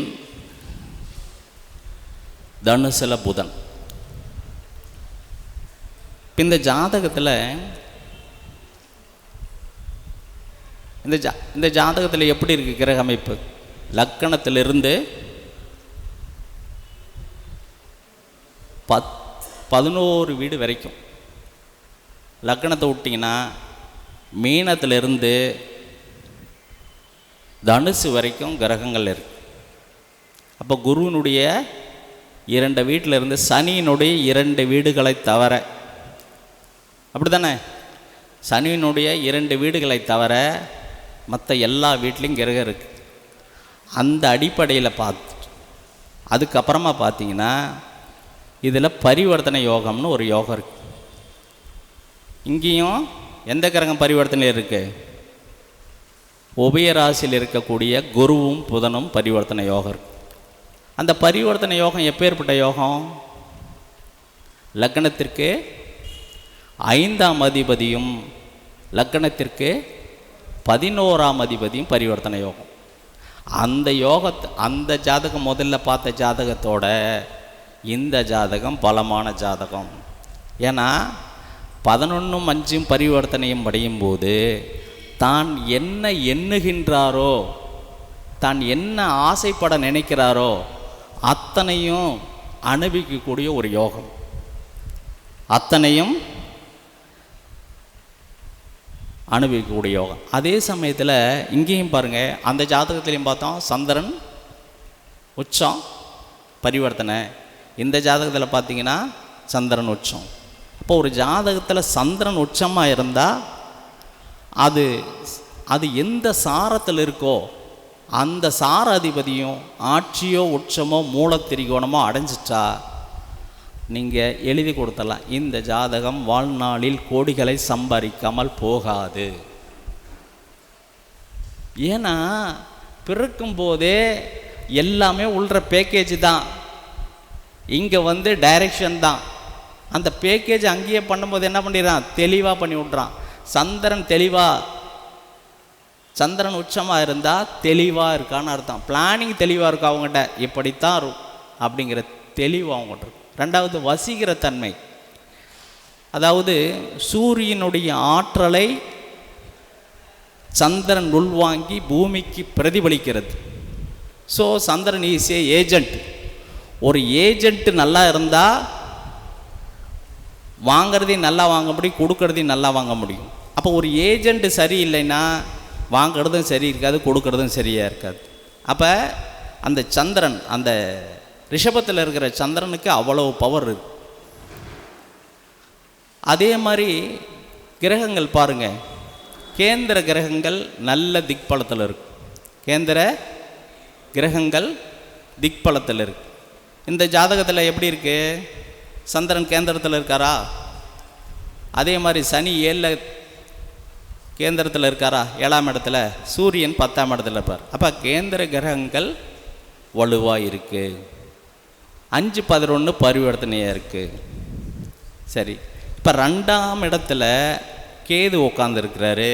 தனுசில் புதன். இந்த ஜாதகத்தில் இந்த ஜாதகத்தில் எப்படி இருக்குது கிரக அமைப்பு? லக்கணத்திலிருந்து 11 வீடு வரைக்கும் லக்கணத்தை விட்டிங்கன்னா மீனத்திலிருந்து தனுசு வரைக்கும் கிரகங்கள் இருக்கு. அப்போ குருவினுடைய 2 வீட்டில் இருந்து சனியினுடைய 2 வீடுகளை தவிர, அப்படி தானே, சனியினுடைய 2 வீடுகளை தவிர மற்ற எல்லா வீட்லேயும் கிரகம் இருக்குது. அந்த அடிப்படையில் பார்த்துட்டு அதுக்கப்புறமா பார்த்தீங்கன்னா இதில் பரிவர்த்தனை யோகம்னு ஒரு யோகம் இருக்குது. இங்கேயும் எந்த கிரகம் பரிவர்த்தனை இருக்குது? உபயராசியில் இருக்கக்கூடிய குருவும் புதனும் பரிவர்த்தனை யோகம் இருக்குது. அந்த பரிவர்த்தனை யோகம் எப்பேற்பட்ட யோகம்? லக்னத்திற்கு 5ஆம் அதிபதியும் லக்னத்திற்கு 11ஆம் அதிபதியும் பரிவர்த்தனை யோகம். அந்த யோகத்தை, அந்த ஜாதகம் முதல்ல பார்த்த ஜாதகத்தோட இந்த ஜாதகம் பலமான ஜாதகம். ஏன்னா 11ம் 5ம் பரிவர்த்தனையும் அடையும் போது தான் என்ன எண்ணுகின்றாரோ, தான் என்ன ஆசைப்பட நினைக்கிறாரோ அத்தனையும் அனுபவிக்கக்கூடிய ஒரு யோகம், அத்தனையும் அனுபவிக்கக்கூடிய யோகம். அதே சமயத்தில் இங்கேயும் பாருங்கள், அந்த ஜாதகத்திலையும் பார்த்தோம் சந்திரன் உச்சம் பரிவர்த்தனை. இந்த ஜாதகத்தில் பார்த்தீங்கன்னா சந்திரன் உச்சம். அப்போ ஒரு ஜாதகத்தில் சந்திரன் உச்சமாக இருந்தால் அது எந்த சாரத்தில் இருக்கோ அந்த சார அதிபதியும் ஆட்சியோ உச்சமோ மூலத்திரிகோணமோ அடைஞ்சிட்டா நீங்கள் எழுதி கொடுத்தலாம், இந்த ஜாதகம் வாழ்நாளில் கோடிகளை சம்பாதிக்காமல் போகாது. ஏன்னா பிறக்கும்போதே எல்லாமே உள்ள பேக்கேஜ் தான், இங்கே டைரெக்ஷன் தான். அந்த பேக்கேஜ் அங்கேயே பண்ணும்போது என்ன பண்ணிடுறான்? தெளிவாக பண்ணி விட்றான். சந்திரன் உச்சமாக இருந்தால் தெளிவாக இருக்கான்னு அர்த்தம். பிளானிங் தெளிவாக இருக்கா அவங்ககிட்ட, இப்படித்தான் அப்படிங்கிற தெளிவு அவங்ககிட்ட இருக்கும். ரெண்டாவது வசீகர தன்மை, அதாவது சூரியனுடைய ஆற்றலை சந்திரன் உள்வாங்கி பூமிக்கு பிரதிபலிக்கிறது. So Chandran is a agent. ஒரு ஏஜென்ட் நல்லா இருந்தால் வாங்கிறதையும் நல்லா வாங்க முடியும், கொடுக்கறதையும் நல்லா வாங்க முடியும். அப்போ ஒரு ஏஜென்ட் சரியில்லைன்னா வாங்கிறதும் சரி இருக்காது, கொடுக்கறதும் சரியாக இருக்காது. அப்போ அந்த சந்திரன், அந்த ரிஷபத்தில் இருக்கிற சந்திரனுக்கு அவ்வளவு பவர் இருக்கு. அதே மாதிரி கிரகங்கள் பாருங்கள், கேந்திர கிரகங்கள் நல்ல திக்பலத்தில் இருக்கு. கேந்திர கிரகங்கள் திக்பலத்தில் இருக்கு. இந்த ஜாதகத்தில் எப்படி இருக்கு? சந்திரன் கேந்திரத்தில் இருக்காரா? அதே மாதிரி சனி 7 கேந்திரத்தில் இருக்காரா? 7ஆம் இடத்துல. சூரியன் 10ஆம் இடத்துல இருப்பார். அப்போ கேந்திர கிரகங்கள் வலுவாக இருக்குது. 5-11 பரிவர்த்தனையாக இருக்குது. சரி, இப்போ 2ஆம் இடத்துல கேது உட்காந்துருக்கிறாரு.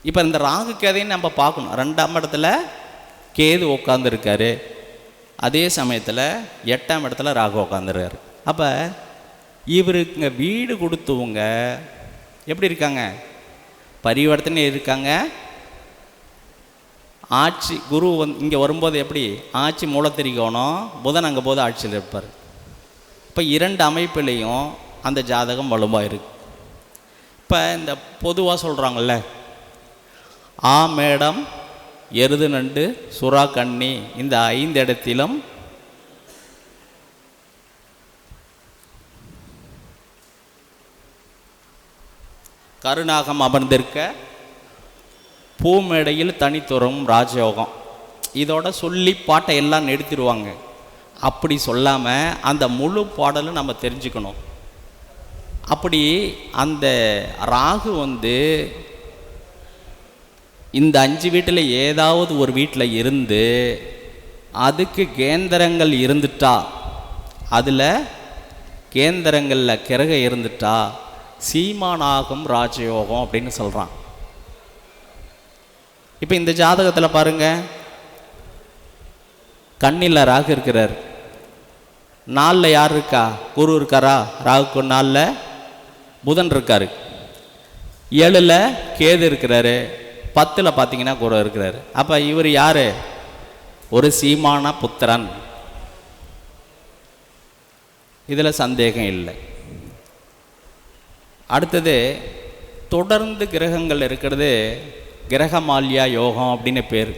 இப்போ இந்த ராகு கேதையும் நம்ம பார்க்கணும். 2ஆம் இடத்துல கேது உட்காந்துருக்காரு, அதே சமயத்தில் 8ஆம் இடத்துல ராகு உட்காந்துருக்காரு. அப்போ இவருங்க வீடு கொடுத்தவங்க எப்படி இருக்காங்க? பரிவர்த்தனை இருக்காங்க. ஆட்சி குரு இங்கே வரும்போது எப்படி ஆட்சி மூலத்திரிகோணம், புதன் அங்கே போது ஆட்சியில் இருப்பார். இப்போ 2 அமைப்பிலையும் அந்த ஜாதகம் வலுவாக இருக்கு. இப்போ இந்த பொதுவாக சொல்கிறாங்கல்ல, மேடம் எருது நண்டு சுறா கண்ணி இந்த 5 இடத்திலும் கருநாகம் அமர்ந்திருக்க பூமேடையில் தனித்துறம் ராஜயோகம், இதோட சொல்லி பாட்டை எல்லாம் நிறுத்திடுவாங்க. அப்படி சொல்லாமல் அந்த முழு பாடலும் நம்ம தெரிஞ்சுக்கணும். அப்படி அந்த ராகு இந்த 5 வீட்டில் ஏதாவது ஒரு வீட்டில் இருந்து அதுக்கு கேந்திரங்கள் இருந்துட்டா, அதில் கேந்திரங்களில் கிரகம் இருந்துட்டா சீமானாகும் ராஜயோகம் அப்படின்னு சொல்கிறான். இப்போ இந்த ஜாதகத்தில் பாருங்கள், கண்ணில் ராகு இருக்கிறார், 4ல் யார் இருக்கா? குரு இருக்காரா? ராகுக்கு 4ல் புதன் இருக்கார், 7ல் கேது இருக்கிறாரு, 10ல் பார்த்தீங்கன்னா குரு இருக்கிறாரு. அப்போ இவர் யார்? ஒரு சீமான புத்திரன், இதில் சந்தேகம் இல்லை. அடுத்தது தொடர்ந்து கிரகங்கள் இருக்கிறது கிரகமால்யா யோகம் அப்படின்னு பேர்.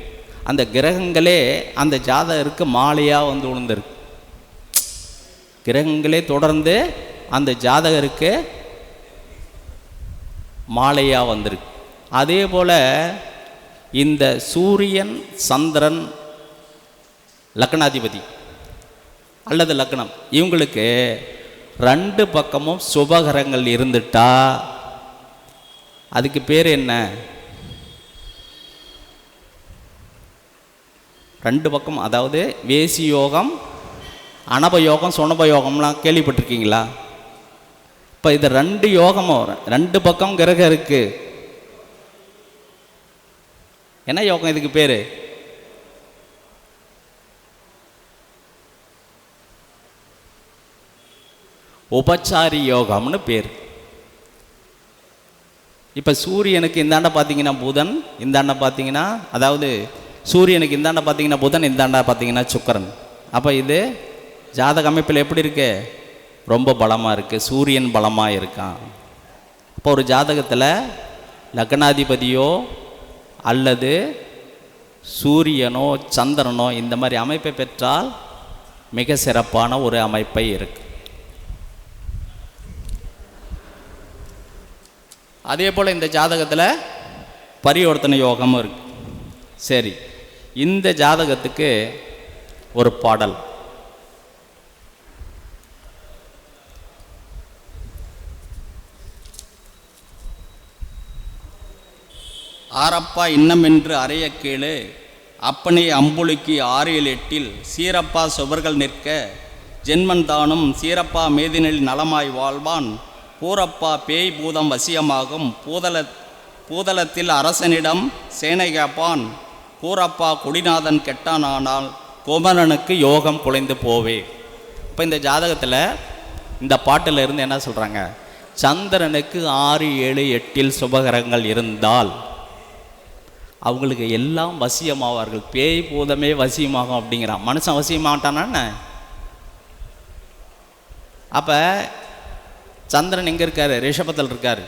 அந்த கிரகங்களே அந்த ஜாதகருக்கு மாலையாக வந்து விழுந்திருக்கு. கிரகங்களே தொடர்ந்து அந்த ஜாதகருக்கு மாலையாக வந்திருக்கு. அதே போல் இந்த சூரியன் சந்திரன் லக்னாதிபதி அல்லது லக்னம், இவங்களுக்கு 2 பக்கமும் சுபகரங்கள் இருந்துட்டா அதுக்கு பேர் என்ன? 2 பக்கம், அதாவது வேசி யோகம், அனபயோகம், சுனபயோகம்லாம் கேள்விப்பட்டிருக்கீங்களா? இப்போ இது 2 யோகமும் 2 பக்கம் கிரகம் இருக்கு. என்ன யோகம் இதுக்கு பேர்? உபச்சாரி யோகம்னு பேர். இப்போ சூரியனுக்கு இந்தாண்ட பார்த்தீங்கன்னா புதன், இந்தாண்ட பார்த்தீங்கன்னா, அதாவது சூரியனுக்கு இந்தாண்ட பார்த்தீங்கன்னா புதன், இந்தாண்ட பார்த்தீங்கன்னா சுக்கிரன். அப்போ இது ஜாதக அமைப்பில் எப்படி இருக்கு? ரொம்ப பலமாக இருக்குது. சூரியன் பலமாக இருக்கான். இப்போ ஒரு ஜாதகத்தில் லக்னாதிபதியோ அல்லது சூரியனோ சந்திரனோ இந்த மாதிரி அமைப்பை பெற்றால் மிக சிறப்பான ஒரு அமைப்பை இருக்கு. அதே போல் இந்த ஜாதகத்தில் பரிவர்த்தனை யோகமும் இருக்கு. சரி, இந்த ஜாதகத்துக்கு ஒரு பாடல். ஆரப்பா இன்னமென்று அறைய கேளு, அப்பனே அம்புலிக்கு 6-7 சீரப்பா சுவர்கள் நிற்க, ஜென்மன் தானும் சீரப்பா மேதினில் நலமாய் வாழ்வான், பூரப்பா பேய் பூதம் வசியமாகும், பூதலத்தில் அரசனிடம் சேனை காப்பான், கூரப்பா குடிநாதன் கெட்டானால் குமரனுக்கு யோகம் குலைந்து போவே. இப்போ இந்த ஜாதகத்தில் இந்த பாட்டில் இருந்து என்ன சொல்கிறாங்க? சந்திரனுக்கு 6-7-8 சுபகரங்கள் இருந்தால் அவங்களுக்கு எல்லாம் வசியமாவார்கள். பேய் பூதமே வசியமாகும் அப்படிங்கிறான். மனுஷன் வசியமாட்டானா என்ன? அப்போ சந்திரன் எங்கே இருக்கார்? ரிஷபத்தில் இருக்கார்.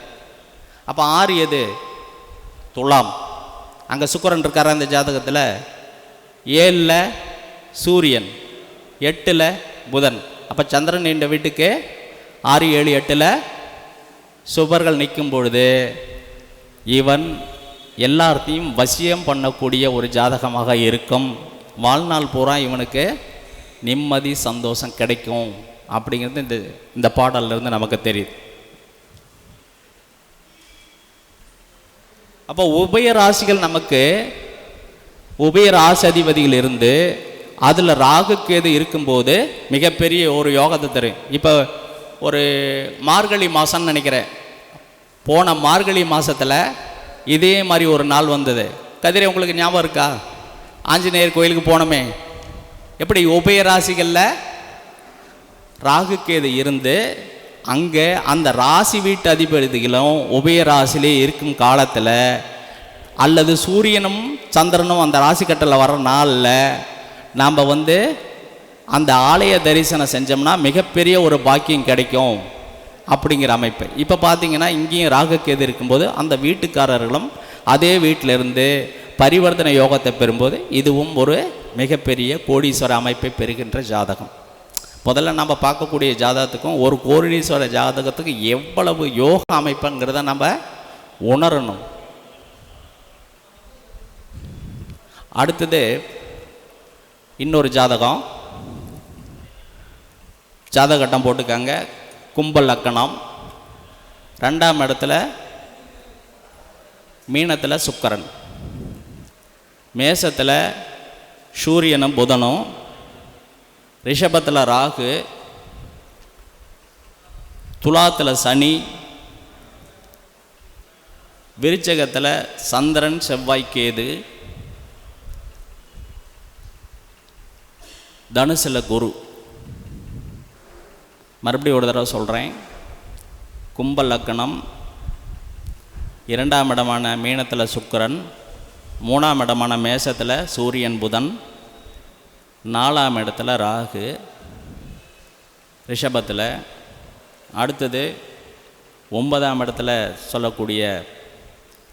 அப்போ 6 எது? துலாம். அங்கே சுக்கிரன் இருக்கார் அந்த ஜாதகத்தில். 7 சூரியன், 8 புதன். அப்போ சந்திரன் இந்த வீட்டுக்கு 6-7-8 சுபர்கள் நிற்கும் பொழுது இவன் எல்லாத்தையும் வசியம் பண்ணக்கூடிய ஒரு ஜாதகமாக இருக்கும். வாழ்நாள் பூரா இவனுக்கு நிம்மதி சந்தோஷம் கிடைக்கும் அப்படிங்கிறது இந்த பாடலிருந்து நமக்கு தெரியுது. அப்போ உபய ராசிகள் நமக்கு உபய ராசி அதிபதிகள் இருந்து அதில் ராகு கேது இருக்கும்போது மிகப்பெரிய ஒரு யோகத்தை தரும். இப்போ ஒரு மார்கழி மாதம்னு நினைக்கிறேன், போன மார்கழி மாதத்தில் இதே மாதிரி ஒரு நாள் வந்தது. கதிரை உங்களுக்கு ஞாபகம் இருக்கா? ஆஞ்சநேயர் கோயிலுக்கு போனோமே, எப்படி உபய ராசிகளில் ராகு கேது இருந்து அங்கே அந்த ராசி வீட்டு அதிபதிகளும் உபய ராசிலே இருக்கும் காலத்தில் அல்லது சூரியனும் சந்திரனும் அந்த ராசி கட்டத்தில் வர நாளில் நாம் அந்த ஆலய தரிசனம் செஞ்சோம்னா மிகப்பெரிய ஒரு பாக்கியம் கிடைக்கும் அப்படிங்கிற அமைப்பு. இப்போ பார்த்தீங்கன்னா இங்கேயும் ராகுகேது இருக்கும்போது அந்த வீட்டுக்காரர்களும் அதே வீட்டிலிருந்து பரிவர்த்தனை யோகத்தை பெறும்போது இதுவும் ஒரு மிகப்பெரிய கோடீஸ்வர அமைப்பை பெறுகின்ற ஜாதகம். முதல்ல நம்ம பார்க்கக்கூடிய ஜாதகத்துக்கும் ஒரு கோடீஸ்வர ஜாதகத்துக்கு எவ்வளவு யோக அமைப்புங்கிறத நம்ம உணரணும். அடுத்தது இன்னொரு ஜாதகம், ஜாதகட்டம் போட்டுக்காங்க. கும்ப லக்கணம், 2ஆம் இடத்துல மீனத்தில் சுக்கிரன், மேசத்தில் சூரியனும் புதனும், ரிஷபத்தில் ராகு, துலாத்தில் சனி, விருச்சகத்தில் சந்திரன் செவ்வாய் கேது, தனுசில் குரு. மறுபடியும் ஒரு தடவை சொல்கிறேன். கும்ப லக்கணம், 2ஆம் இடமான மீனத்தில் சுக்கிரன், 3ஆம் இடமான மேசத்தில் சூரியன் புதன், 4ஆம் இடத்துல ராகு, ரிஷபத்தில். அடுத்தது 9ஆம் இடத்துல சொல்லக்கூடிய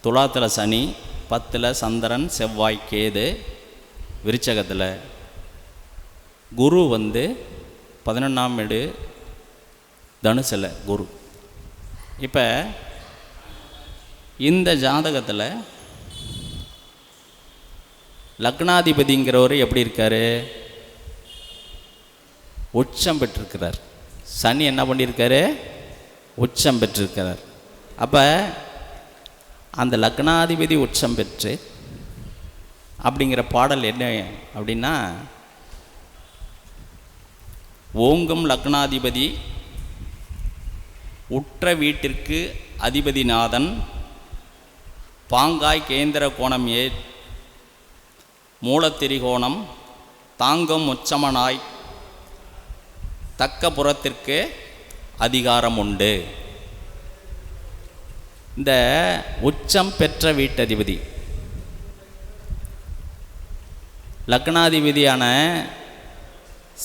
துலாத்தில் சனி, 10ல் சந்திரன் செவ்வாய் கேது, விருச்சகத்தில், குரு வந்து 11ஆம் வீடு தனுசில் குரு. இப்போ இந்த ஜாதகத்தில் லக்னாதிபதிங்கிறவர் எப்படி இருக்கார்? உச்சம் பெற்றிருக்கிறார். சனி என்ன பண்ணியிருக்காரு? உச்சம் பெற்றிருக்கிறார். அப்போ அந்த லக்னாதிபதி உச்சம் பெற்று அப்படிங்கிற பாடல் என்ன அப்படின்னா, ஓங்கும் லக்னாதிபதி உற்ற வீட்டிற்கு அதிபதிநாதன் பாங்காய் கேந்திர கோணம் மூலத்திரிகோணம் தாங்கும் உச்சமனாய் தக்க புறத்திற்கு அதிகாரம் உண்டு. இந்த உச்சம் பெற்ற வீட்டதிபதி லக்னாதிபதியான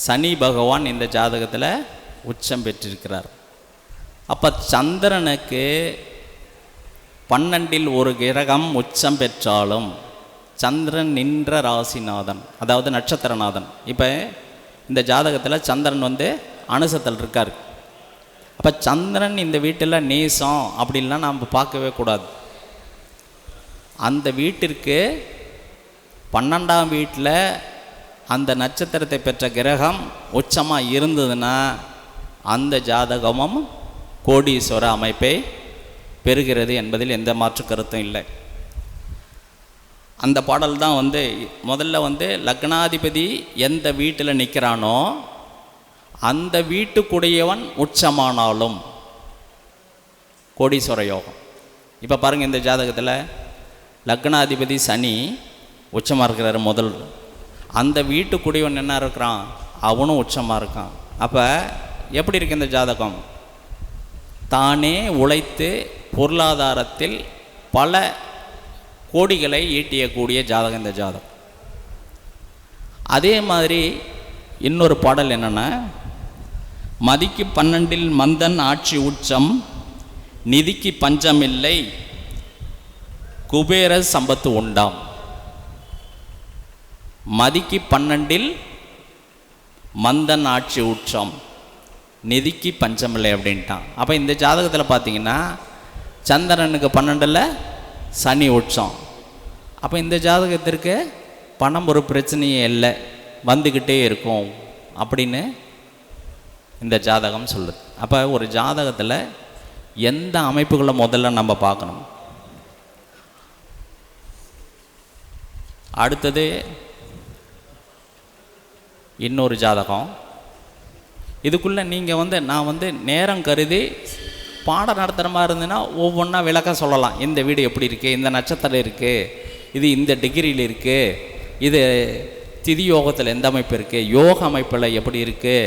சனி பகவான் இந்த ஜாதகத்தில் உச்சம் பெற்றிருக்கிறார். அப்போ சந்திரனுக்கு 12இல் ஒரு கிரகம் உச்சம் பெற்றாலும் சந்திரன் நின்ற ராசிநாதன், அதாவது நட்சத்திரநாதன். இப்போ இந்த ஜாதகத்தில் சந்திரன் வந்து அனுசத்தில் இருக்கார். அப்போ சந்திரன் இந்த வீட்டில் நீசம் அப்படின்லாம் நாம் பார்க்கவே கூடாது. அந்த வீட்டிற்கு 12ஆம் வீட்டில் அந்த நட்சத்திரத்தை பெற்ற கிரகம் உச்சமாக இருந்ததுன்னா அந்த ஜாதகமும் கோடீஸ்வர அமைப்பை பெறுகிறது என்பதில் எந்த மாற்று கருத்தும் இல்லை. அந்த பாடல் தான் வந்து முதல்ல வந்து லக்னாதிபதி எந்த வீட்டில் நிற்கிறானோ அந்த வீட்டுக்குடையவன் உச்சமானாலும் கோடீஸ்வர யோகம். இப்போ பாருங்கள், இந்த ஜாதகத்தில் லக்னாதிபதி சனி உச்சமாக இருக்கிறாரு முதல். அந்த வீட்டுக்குடையவன் என்ன இருக்கிறான்? அவனும் உச்சமாக இருக்கான். அப்போ எப்படி இருக்கு இந்த ஜாதகம்? தானே உழைத்து பொருளாதாரத்தில் பல கோடிகளை ஈட்டியக்கூடிய ஜாதகம் இந்த ஜாதகம். அதே மாதிரி இன்னொரு பாடல் என்னென்னா, மதிக்கு 12இல் மந்தன் ஆட்சி உச்சம் நிதிக்கு பஞ்சமில்லை குபேர சம்பத்து உண்டாம். மதிக்கு 12இல் மந்தன் ஆட்சி உச்சம் நிதிக்கு பஞ்சமில்லை அப்படின்ட்டான். அப்போ இந்த ஜாதகத்தில் பார்த்தீங்கன்னா சந்திரனுக்கு 12இல் சனி உச்சம். அப்போ இந்த ஜாதகத்திற்கு பணம் ஒரு பிரச்சனையே இல்லை, வந்துக்கிட்டே இருக்கும் அப்படின்னு இந்த ஜாதகம் சொல்லுது. அப்போ ஒரு ஜாதகத்தில் எந்த அமைப்புகளை முதல்ல நம்ம பார்க்கணும். அடுத்தது இன்னொரு ஜாதகம். இதுக்குள்ளே நீங்கள் வந்து நான் வந்து நேரம் கருதி பாடம் நடத்துகிற மாதிரி இருந்ததுன்னா ஒவ்வொன்றா விளக்கம் சொல்லலாம். இந்த வீடு எப்படி இருக்குது, இந்த நட்சத்திரம் இருக்குது, இது இந்த டிகிரியில் இருக்குது, இது திதி யோகத்தில் எந்த அமைப்பு இருக்குது, யோக அமைப்பில் எப்படி இருக்குது,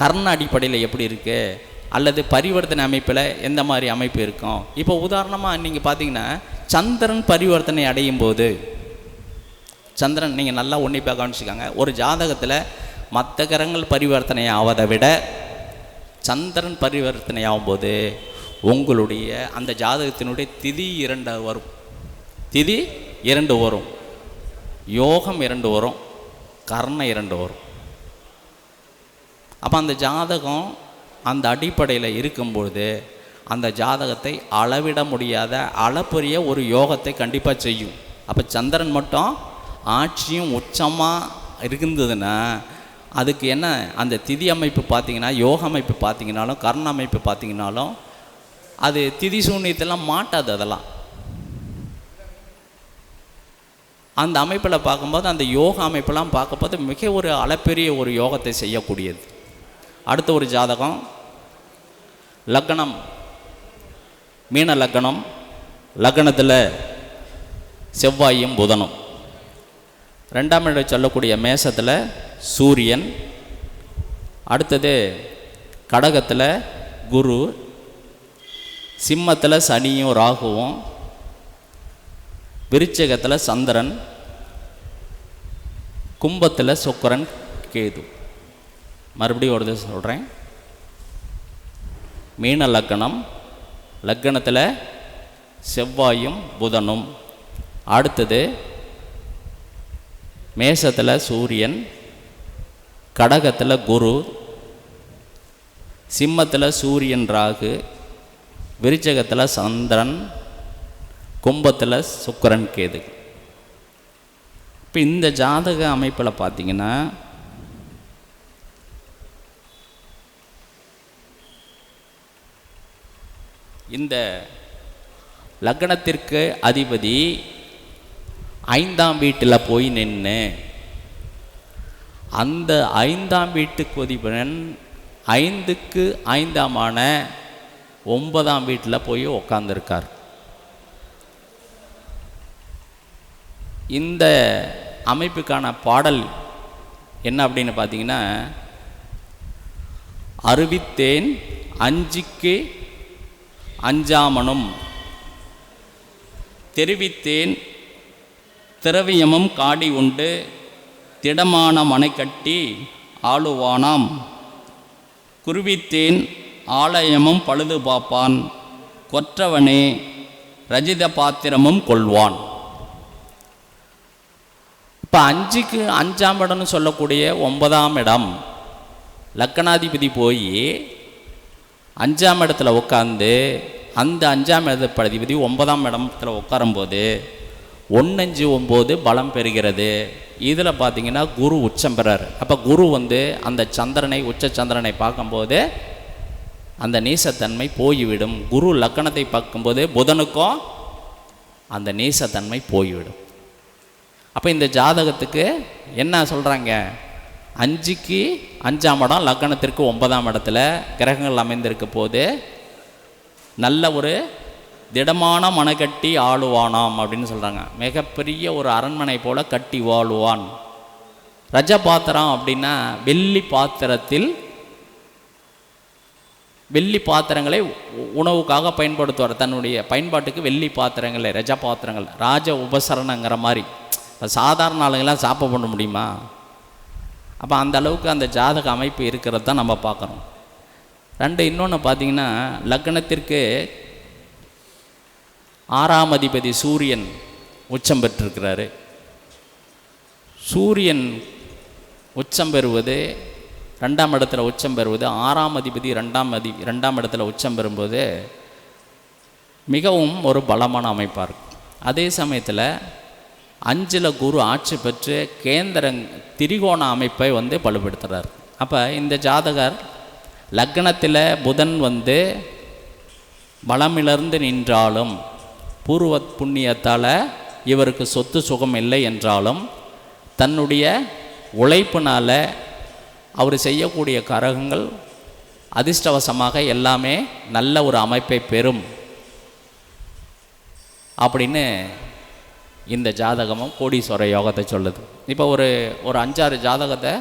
கர்ண அடிப்படையில் எப்படி இருக்குது, அல்லது பரிவர்த்தனை அமைப்பில் எந்த மாதிரி அமைப்பு இருக்கும். இப்போ உதாரணமாக நீங்கள் பார்த்தீங்கன்னா சந்திரன் பரிவர்த்தனை அடையும் போது, சந்திரன் நீங்கள் நல்லா உன்னிப்பாக கவனிச்சுக்காங்க, ஒரு ஜாதகத்தில் மற்ற கிரகங்கள் பரிவர்த்தனை ஆவதை விட சந்திரன் பரிவர்த்தனை ஆகும்போது உங்களுடைய அந்த ஜாதகத்தினுடைய திதி 2 வரும், திதி 2 வரும், யோகம் 2 வரும், கர்ணம் 2 வரும். அப்போ அந்த ஜாதகம் அந்த அடிப்படையில் இருக்கும்பொழுது அந்த ஜாதகத்தை அளவிட முடியாத அளப்பரிய ஒரு யோகத்தை கண்டிப்பாக செய்யும். அப்போ சந்திரன் மட்டும் ஆட்சியும் உச்சமாக இருந்ததுன்னா அதுக்கு என்ன, அந்த திதி அமைப்பு பார்த்திங்கன்னா, யோக அமைப்பு பார்த்திங்கனாலும் கர்ண அமைப்பு பார்த்திங்கனாலும் அது திதி சூன்யத்தெல்லாம் மாட்டாது. அதெல்லாம் அந்த அமைப்பில் பார்க்கும்போது, அந்த யோக அமைப்பெல்லாம் பார்க்கும்போது மிக ஒரு அளப்பெரிய ஒரு யோகத்தை செய்யக்கூடியது. அடுத்த ஒரு ஜாதகம் லக்னம், மீன லக்னம், லக்னத்தில் செவ்வாயும் புதனும், 2ஆம் இடம் சொல்லக்கூடிய மேசத்தில் சூரியன், அடுத்தது கடகத்தில் குரு, சிம்மத்தில் சனியும் ராகுவும், விருச்சிகத்தில் சந்திரன், கும்பத்தில் சுக்கிரன் கேது. மறுபடியும் ஒரு தடவை சொல்கிறேன். மீன லக்னம், லக்னத்தில் செவ்வாயும் புதனும், அடுத்தது மேஷத்தில் சூரியன், கடகத்தில் குரு, சிம்மத்தில் சூரியன் ராகு, விருச்சகத்தில் சந்திரன், கும்பத்தில் சுக்கிரன் கேது. இப்போ இந்த ஜாதக அமைப்பில் பார்த்தீங்கன்னா இந்த லக்னத்திற்கு அதிபதி 5ஆம் வீட்டில் போய் நின்று அந்த 5ஆம் வீட்டுக்கு அதிபன் 5க்கு 5ஆமான 9ஆம் வீட்டில் போய் உக்காந்துருக்கார். இந்த அமைப்புக்கான பாடல் என்ன அப்படின்னு பார்த்தீங்கன்னா, அறிவித்தேன் அஞ்சிக்கு அஞ்சாமனும் தெரிவித்தேன் திரவியமும் காடி உண்டு திடமான மனை கட்டி ஆளுவானாம் குருவித்தேன் ஆலயமும் பழுது பார்ப்பான் கொற்றவனே ரஜித பாத்திரமும் கொள்வான். இப்போ 5க்கு 5ஆம் இடம்னு சொல்லக்கூடிய 9ஆம் இடம் லக்கணாதிபதி போய் 5ஆம் இடத்துல உட்காந்து அந்த 5ஆம் இடப்பதிபதி 9ஆம் இடத்துல உட்காரும்போது 1-5-9 பலம் பெறுகிறது. இதில் பார்த்தீங்கன்னா குரு உச்சம் பெறார். அப்போ குரு அந்த சந்திரனை உச்ச சந்திரனை பார்க்கும்போது அந்த நீசத்தன்மை போய்விடும். குரு லக்கணத்தை பார்க்கும்போது புதனுக்கும் அந்த நீசத்தன்மை போய்விடும். அப்போ இந்த ஜாதகத்துக்கு என்ன சொல்கிறாங்க, 5க்கு 5ஆம் இடம் லக்னத்திற்கு 9ஆம் இடத்துல கிரகங்கள் அமைந்திருக்க போது நல்ல ஒரு திடமான மனை கட்டி ஆளுவானாம் அப்படின்னு சொல்கிறாங்க. மிகப்பெரிய ஒரு அரண்மனை போல் கட்டி வாழுவான். ரஜ பாத்திரம் அப்படின்னா வெள்ளி பாத்திரங்களை உணவுக்காக பயன்படுத்துவார். தன்னுடைய பயன்பாட்டுக்கு வெள்ளி பாத்திரங்களை ரஜ பாத்திரங்கள் ராஜ உபசரணங்கிற மாதிரி. இப்போ சாதாரண ஆளுங்களாம் சாப்பிட பண்ண முடியுமா? அப்போ அந்த அளவுக்கு அந்த ஜாதக அமைப்பு இருக்கிறது தான் நம்ம பார்க்குறோம். இன்னொன்று பார்த்தீங்கன்னா, லக்னத்திற்கு 6ஆம் அதிபதி சூரியன் உச்சம் பெற்றிருக்கிறாரு. சூரியன் உச்சம் பெறுவது 2ஆம் இடத்துல உச்சம் பெறுவது 6ஆம் அதிபதி 2ஆம் இடத்துல உச்சம் பெறும்போது மிகவும் ஒரு பலமான அமைப்பாக இருக்கும். அதே சமயத்தில் 5ல் குரு ஆட்சி பெற்று திரிகோண அமைப்பை பலுப்படுத்துகிறார். அப்போ இந்த ஜாதகர் லக்னத்தில் புதன் பலமிழந்து நின்றாலும் பூர்வ புண்ணியத்தால் இவருக்கு சொத்து சுகம் இல்லை என்றாலும் தன்னுடைய உழைப்பினால் அவர் செய்யக்கூடிய கரகங்கள் அதிர்ஷ்டவசமாக எல்லாமே நல்ல ஒரு அமைப்பை பெறும் அப்படின்னு இந்த ஜாதகமும் கோடீஸ்வர யோகத்தை சொல்லுது. இப்போ ஒரு 5-6 ஜாதகத்தை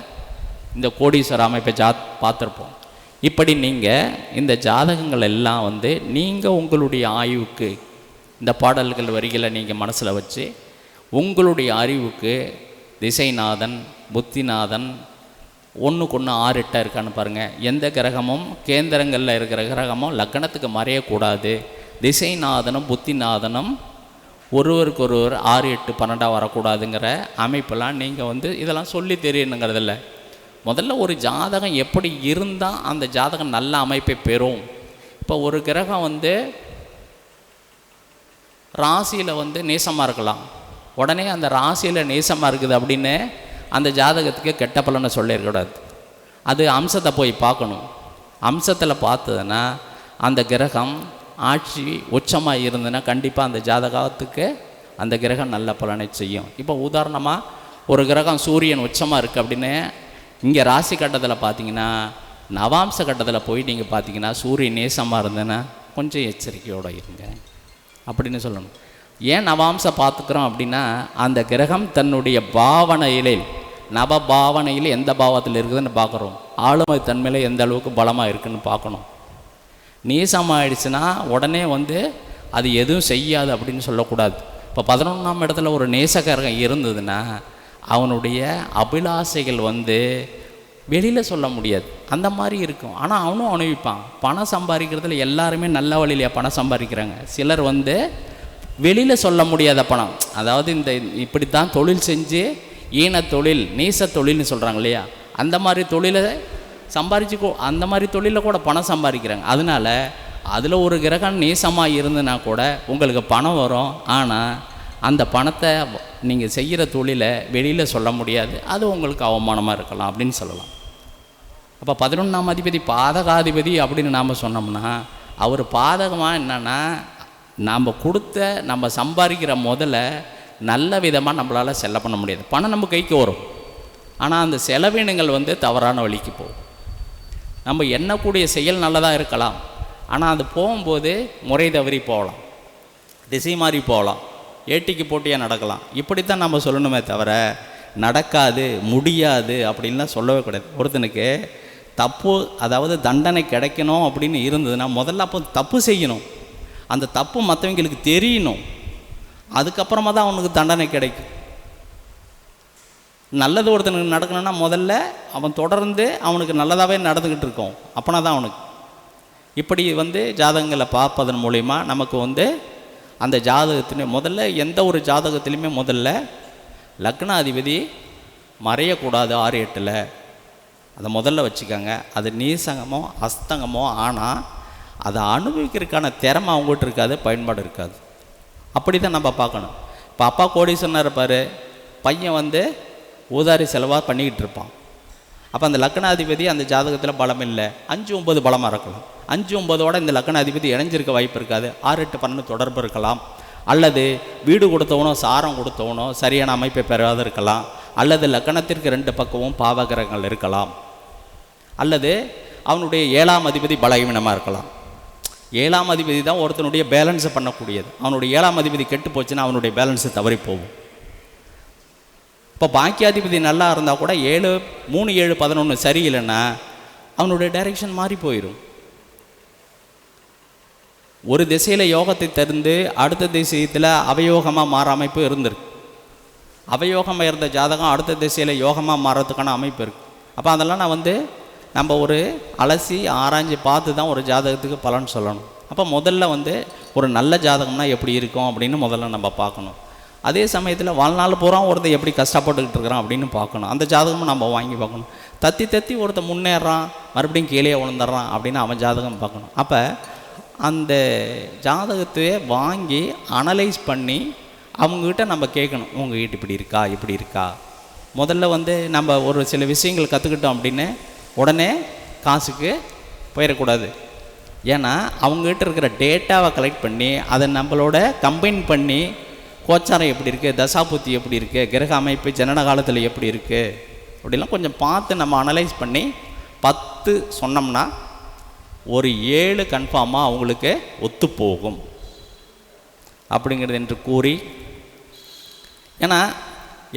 இந்த கோடீஸ்வர அமைப்பை பார்த்துருப்போம். இப்படி நீங்கள் இந்த ஜாதகங்கள் எல்லாம் நீங்கள் உங்களுடைய ஆய்வுக்கு இந்த பாடல்கள் வரிகளை நீங்கள் மனசில் வச்சு உங்களுடைய அறிவுக்கு திசைநாதன் புத்திநாதன் 1:1 6-8 இருக்கான்னு பாருங்கள். எந்த கிரகமும் கேந்திரங்களில் இருக்கிற கிரகமும் லக்னத்துக்கு மறையக்கூடாது. திசைநாதனும் புத்திநாதனும் ஒருவருக்கு ஒருவர் 6-8-12 வரக்கூடாதுங்கிற அமைப்பெல்லாம் நீங்கள் இதெல்லாம் சொல்லி தெரியணுங்கிறதில்ல. முதல்ல ஒரு ஜாதகம் எப்படி இருந்தால் அந்த ஜாதகம் நல்ல அமைப்பை பெறும். இப்போ ஒரு கிரகம் ராசியில் நேசமாக இருக்கலாம். உடனே அந்த ராசியில் நேசமாக இருக்குது அப்படின்னு அந்த ஜாதகத்துக்கு கெட்ட பலனை சொல்லிடக்கூடாது. அது அம்சத்தை போய் பார்க்கணும். அம்சத்தில் பார்த்ததுன்னா அந்த கிரகம் ஆட்சி உச்சமாக இருந்ததுன்னா கண்டிப்பாக அந்த ஜாதகத்துக்கு அந்த கிரகம் நல்ல பலனை செய்யும். இப்போ உதாரணமாக ஒரு கிரகம் சூரியன் உச்சமாக இருக்குது அப்படின்னு இங்கே ராசி கட்டத்தில் பார்த்தீங்கன்னா நவாம்ச கட்டத்தில் போய் நீங்கள் பார்த்தீங்கன்னா சூரியன் நேசமாக இருந்ததுன்னா கொஞ்சம் எச்சரிக்கையோடு இருங்க அப்படின்னு சொல்லணும். ஏன் நவாம்சம் பார்த்துக்கிறோம் அப்படின்னா அந்த கிரகம் தன்னுடைய பாவனையிலே நவபாவனையில் எந்த பாவத்தில் இருக்குதுன்னு பார்க்குறோம். ஆளுமை தன்மையில் எந்த அளவுக்கு பலமாக இருக்குதுன்னு பார்க்கணும். நீசமாகிடுச்சுன்னா உடனே அது எதுவும் செய்யாது அப்படின்னு சொல்லக்கூடாது. இப்போ 11ஆம் இடத்துல ஒரு நேசகரகம் இருந்ததுன்னா அவனுடைய அபிலாசைகள் வெளியில் சொல்ல முடியாது, அந்த மாதிரி இருக்கும். ஆனால் அவனும் அனுபவிப்பான். பணம் சம்பாதிக்கிறதுல எல்லாருமே நல்ல வழியிலையா பணம் சம்பாதிக்கிறாங்க. சிலர் வெளியில் சொல்ல முடியாத பணம், அதாவது இப்படி தான் தொழில் செஞ்சு ஈன தொழில் நீச தொழில்னு சொல்கிறாங்க இல்லையா, அந்த மாதிரி தொழிலை சம்பாரித்து அந்த மாதிரி தொழிலில் கூட பணம் சம்பாதிக்கிறாங்க. அதனால் அதில் ஒரு கிரகம் நீசமாக இருந்துன்னா கூட உங்களுக்கு பணம் வரும். ஆனால் அந்த பணத்தை நீங்கள் செய்கிற தொழிலை வெளியில் சொல்ல முடியாது, அது உங்களுக்கு அவமானமாக இருக்கலாம் அப்படின்னு சொல்லலாம். அப்போ 11ஆம் அதிபதி பாதகாதிபதி அப்படின்னு நாம் சொன்னோம்னா, அவர் பாதகமாக என்னென்னா நாம் கொடுத்த நம்ம சம்பாதிக்கிற முதல்ல நல்ல விதமாக நம்மளால் செலவு பண்ண முடியாது. பணம் நம்ம கைக்கு வரும், ஆனால் அந்த செலவினங்கள் தவறான வழிக்கு போகும். நம்ம எண்ணக்கூடிய செயல் நல்லதாக இருக்கலாம், ஆனால் அது போகும்போது முறை தவறி போகலாம், திசை மாறி போகலாம், ஏட்டிக்கு போட்டியாக நடக்கலாம். இப்படித்தான் நம்ம சொல்லணுமே தவிர நடக்காது முடியாது அப்படின்லாம் சொல்லவே கூடாது. ஒருத்தனுக்கு தப்பு, அதாவது தண்டனை கிடைக்கணும் அப்படின்னு இருந்ததுன்னா முதல்ல அப்போ தப்பு செய்யணும், அந்த தப்பு மற்றவங்களுக்கு தெரியணும், அதுக்கப்புறமா தான் அவனுக்கு தண்டனை கிடைக்கும். நல்லது ஒருத்தனுக்கு நடக்கணும்னா முதல்ல அவன் தொடர்ந்து அவனுக்கு நல்லதாகவே நடந்துக்கிட்டு இருக்கோம், அப்போனா தான் அவனுக்கு. இப்படி ஜாதகங்களை பார்ப்பதன் மூலிமா நமக்கு அந்த ஜாதகத்தின் முதல்ல எந்த ஒரு ஜாதகத்திலையுமே முதல்ல லக்னாதிபதி மறையக்கூடாது 6-8. அதை முதல்ல வச்சுக்கோங்க. அது நீசங்கமோ அஸ்தங்கமோ ஆனால் அதை அனுபவிக்கிறதுக்கான திறமை அவங்ககிட்ட இருக்காது, பயன்பாடு இருக்காது. அப்படி தான் நம்ம பார்க்கணும். இப்போ அப்பா கோடீஸ்வரனாக இருப்பார், பையன் ஊதாரி செலவாக பண்ணிக்கிட்டு இருப்பான். அப்போ அந்த லக்னாதிபதி அந்த ஜாதகத்தில் பலம் இல்லை, 5-9 பலமாக இருக்கலாம். 5-9 இந்த லக்னாதிபதி இணைஞ்சிருக்க வாய்ப்பு இருக்காது, 6-8-12 தொடர்பு இருக்கலாம். அல்லது வீடு கொடுத்தவனோ சாரம் கொடுத்தவனோ சரியான அமைப்பை பெறாது இருக்கலாம். அல்லது லக்னத்திற்கு 2 பக்கமும் பாவகிரகங்கள் இருக்கலாம். அல்லது அவனுடைய 7ஆம் அதிபதி பலவீனமாக இருக்கலாம். 7ஆம் அதிபதி தான் ஒருத்தனுடைய பேலன்ஸை பண்ணக்கூடியது. அவனுடைய 7ஆம் அதிபதி கெட்டு போச்சுன்னா அவனுடைய பேலன்ஸு தவறி போகும். இப்போ பாக்கியாதிபதி நல்லா இருந்தால் கூட 7, 3, 7, 11 சரியில்லைன்னா அவனுடைய டைரெக்ஷன் மாறி போயிடும். ஒரு திசையில் யோகத்தை தருந்து அடுத்த திசையத்தில் அவயோகமாக மாற அமைப்பு இருந்திருக்கு. அவயோகமாக இருந்த ஜாதகம் அடுத்த திசையில் யோகமாக மாறதுக்கான அமைப்பு இருக்குது. அப்போ அதெல்லாம் நம்ம ஒரு அலசி ஆராய்ச்சி பார்த்து தான் ஒரு ஜாதகத்துக்கு பலன் சொல்லணும். அப்போ முதல்ல ஒரு நல்ல ஜாதகம்னா எப்படி இருக்கும் அப்படின்னு முதல்ல நம்ம பார்க்கணும். அதே சமயத்தில் வாழ்நாள் பூரா ஒருத்தர் எப்படி கஷ்டப்பட்டுக்கிட்டு இருக்கிறான் அப்படின்னு பார்க்கணும். அந்த ஜாதகமும் நம்ம வாங்கி பார்க்கணும். தத்தி ஒருத்தர் முன்னேறான் மறுபடியும் கீழே விழுந்துடுறான் அப்படின்னு அவன் ஜாதகம் பார்க்கணும். அப்போ அந்த ஜாதகத்தையே வாங்கி அனலைஸ் பண்ணி அவங்கக்கிட்ட நம்ம கேட்கணும், உங்ககிட்ட இப்படி இருக்கா. முதல்ல நம்ம ஒரு சில விஷயங்கள் கற்றுக்கிட்டோம் அப்படின்னு உடனே காசுக்கு போயிடக்கூடாது. ஏன்னா அவங்ககிட்ட இருக்கிற டேட்டாவை கலெக்ட் பண்ணி அதை நம்மளோட கம்பைன் பண்ணி கோச்சாரம் எப்படி இருக்குது, தசாபுத்தி எப்படி இருக்குது, கிரக அமைப்பு ஜனன காலத்தில் எப்படி இருக்குது அப்படிலாம் கொஞ்சம் பார்த்து நம்ம அனலைஸ் பண்ணி 10 சொன்னோம்னா ஒரு 7 கன்ஃபார்மாக அவங்களுக்கு ஒத்து போகும் அப்படிங்கிறது என்று கூறி, ஏன்னா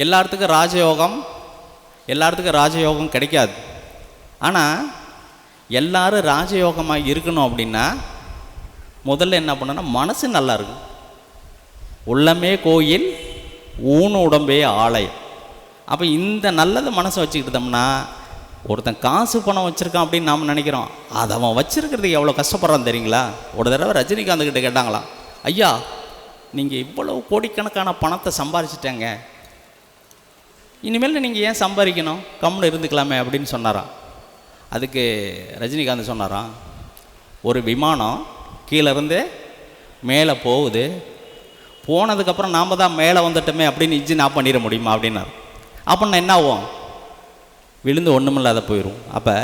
எல்லாத்துக்கும் ராஜயோகம் கிடைக்காது. ஆனால் எல்லாரும் ராஜயோகமாக இருக்கணும் அப்படின்னா முதல்ல என்ன பண்ணணும்னா மனசு நல்லா இருக்கும். உள்ளமே கோயில் ஊன உடம்பே ஆலயம். அப்போ இந்த நல்லது மனசை வச்சுக்கிட்டோம்னா ஒருத்தன் காசு பணம் வச்சுருக்கான் அப்படின்னு நாம் நினைக்கிறோம், அதை அவன் வச்சுருக்கிறதுக்கு எவ்வளோ கஷ்டப்படுறான் தெரியுங்களா. ஒரு தடவை ரஜினிகாந்த் கிட்ட கேட்டாங்களாம், ஐயா நீங்கள் இவ்வளோ கோடிக்கணக்கான பணத்தை சம்பாரிச்சிட்டேங்க, இனிமேல் நீங்கள் ஏன் சம்பாதிக்கணும், கம்முன்னு இருந்துக்கலாமே அப்படின்னு சொன்னாராம். அதுக்கு ரஜினிகாந்த் சொன்னாராம், ஒரு விமானம் கீழேருந்து மேலே போகுது, போனதுக்கப்புறம் நாம் தான் மேலே வந்துட்டோமே அப்படின்னு இன்ஜின் ஆஃப் பண்ணிட முடியுமா அப்படின்னாரு. அப்படின்னா என்ன ஆகும், விழுந்து ஒன்றுமில்லாத போயிடும். அப்போ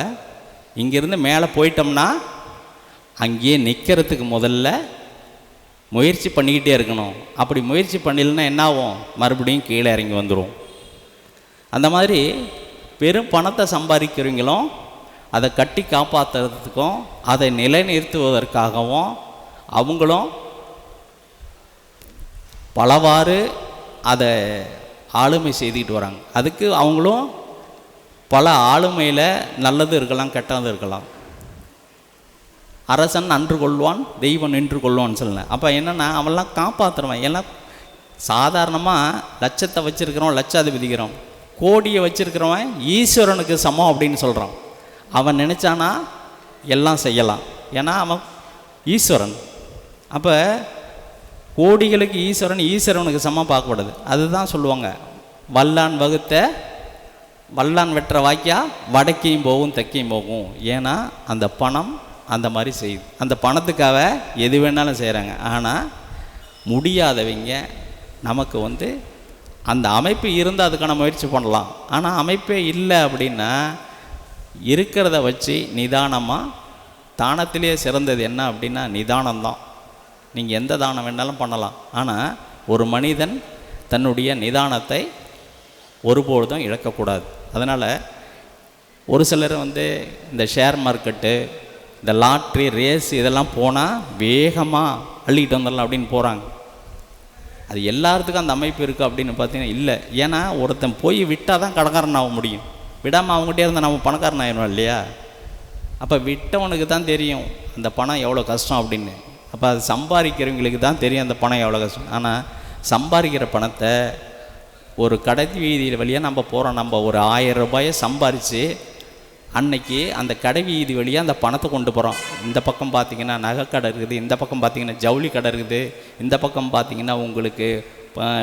இங்கேருந்து மேலே போயிட்டோம்னா அங்கேயே நிற்கிறதுக்கு முதல்ல முயற்சி பண்ணிக்கிட்டே இருக்கணும். அப்படி முயற்சி பண்ணலைன்னா என்ன ஆகும், மறுபடியும் கீழே இறங்கி வந்துடும். அந்த மாதிரி பெரும் பணத்தை சம்பாதிக்கிறவங்களும் அதை கட்டி காப்பாற்றுறதுக்கும் அதை நிலைநிறுத்துவதற்காகவும் அவங்களும் பலவாறு அதை ஆளுமை செய்துக்கிட்டு வராங்க. அதுக்கு அவங்களும் பல ஆளுமையில் நல்லது இருக்கலாம் கெட்டது இருக்கலாம். அரசன் அன்று கொள்வான் தெய்வம் நின்று கொள்வான்னு சொல்லலை. அப்போ என்னென்னா அவன்லாம் காப்பாற்றுறவன். எல்லாம் சாதாரணமாக லட்சத்தை வச்சுருக்கிறோம், லட்சாதிபதிக்கிறோம், கோடியை வச்சுருக்கிறவன் ஈஸ்வரனுக்கு சமம் அப்படின்னு சொல்கிறான். அவன் நினச்சானா எல்லாம் செய்யலாம், ஏன்னா அவன் ஈஸ்வரன். அப்போ கோடிகளுக்கு ஈஸ்வரனுக்கு சமம் பார்க்கக்கூடாது. அதுதான் சொல்லுவாங்க, வல்லான் வகுத்த வல்லான் வெட்டுற வாக்கியா வடக்கையும் போகும் தெற்கையும் போகும். ஏன்னா அந்த பணம் அந்த மாதிரி செய்யுது. அந்த பணத்துக்காக எது வேணாலும் செய்கிறாங்க. ஆனால் முடியாதவங்க நமக்கு வந்து அந்த அமைப்பு இருந்தால் அதுக்கான முயற்சி பண்ணலாம். ஆனால் அமைப்பே இல்லை அப்படின்னா இருக்கிறத வச்சு நிதானமாக, தானத்திலேயே சிறந்தது என்ன அப்படின்னா நிதானம்தான். நீங்கள் எந்த தானம் வேணாலும் பண்ணலாம். ஆனால் ஒரு மனிதன் தன்னுடைய நிதானத்தை ஒருபொழுதும் இழக்கக்கூடாது. அதனால் ஒரு சிலர் வந்து இந்த ஷேர் மார்க்கெட்டு, இந்த லாட்ரி ரேஸ் இதெல்லாம் போனால் வேகமாக அள்ளிக்கிட்டு வந்துடலாம் அப்படின்னு போகிறாங்க. அது எல்லாத்துக்கும் அந்த அமைப்பு இருக்குது அப்படின்னு பார்த்தீங்கன்னா இல்லை. ஏன்னா ஒருத்தன் போய் விட்டால் தான் கடைக்காரன் ஆக முடியும். விடாமல் அவங்ககிட்டே இருந்தால் நம்ம பணக்காரன் ஆயிடும் இல்லையா? அப்போ விட்டவனுக்கு தான் தெரியும் அந்த பணம் எவ்வளோ கஷ்டம் அப்படின்னு. அப்போ அது சம்பாதிக்கிறவங்களுக்கு தான் தெரியும் அந்த பணம் எவ்வளோ கஷ்டம். ஆனால் சம்பாதிக்கிற பணத்தை ஒரு கடைசி வீதியில் வழியாக நம்ம போகிறோம். நம்ம ஒரு 1000 ரூபாயை சம்பாரித்து அன்னைக்கு அந்த கடை வீதி வழியாக அந்த பணத்தை கொண்டு போகிறோம். இந்த பக்கம் பார்த்திங்கன்னா நகை கடை இருக்குது, இந்த பக்கம் பார்த்திங்கன்னா ஜவுளி கடை இருக்குது, இந்த பக்கம் பார்த்திங்கன்னா உங்களுக்கு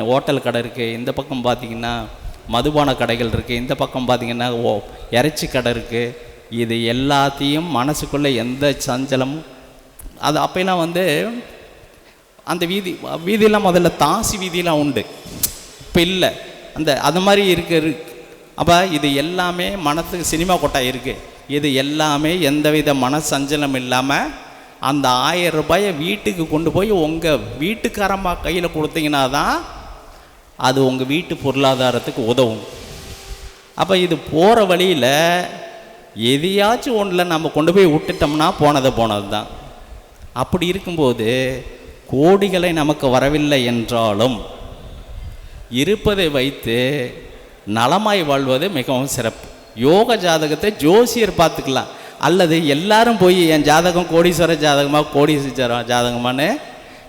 ஹோட்டல் கடை இருக்குது, இந்த பக்கம் பார்த்திங்கன்னா மதுபான கடைகள் இருக்குது, இந்த பக்கம் பார்த்திங்கன்னா இறைச்சி கடை இருக்குது. இது எல்லாத்தையும் மனசுக்குள்ளே எந்த சஞ்சலமும் அது அப்போலாம் வந்து அந்த வீதியெல்லாம் முதல்ல தாசி வீதியெலாம் உண்டு, இப்போ இல்லை. அது மாதிரி இருக்குது. அப்போ இது எல்லாமே மனத்துக்கு சினிமா கொட்டாய் இருக்குது. இது எல்லாமே எந்தவித மனசஞ்சலம் இல்லாமல் அந்த 1000 ரூபாயை வீட்டுக்கு கொண்டு போய் உங்கள் வீட்டுக்காரம்மா கையில் கொடுத்தீங்கன்னா தான் அது உங்கள் வீட்டு பொருளாதாரத்துக்கு உதவும். அப்போ இது போகிற வழியில் எதையாச்சும் ஒன்றில் நம்ம கொண்டு போய் விட்டுட்டோம்னா போனது தான். அப்படி இருக்கும்போது கோடிகளை நமக்கு வரவில்லை என்றாலும் இருப்பதை வைத்து நலமாய் வாழ்வது மிகவும் சிறப்பு. யோக ஜாதகத்தை ஜோசியர் பார்த்துக்கலாம். அல்லது எல்லாரும் போய் என் ஜாதகம் கோடீஸ்வர ஜாதகமாக கோடீஸ்வர ஜாதகமானு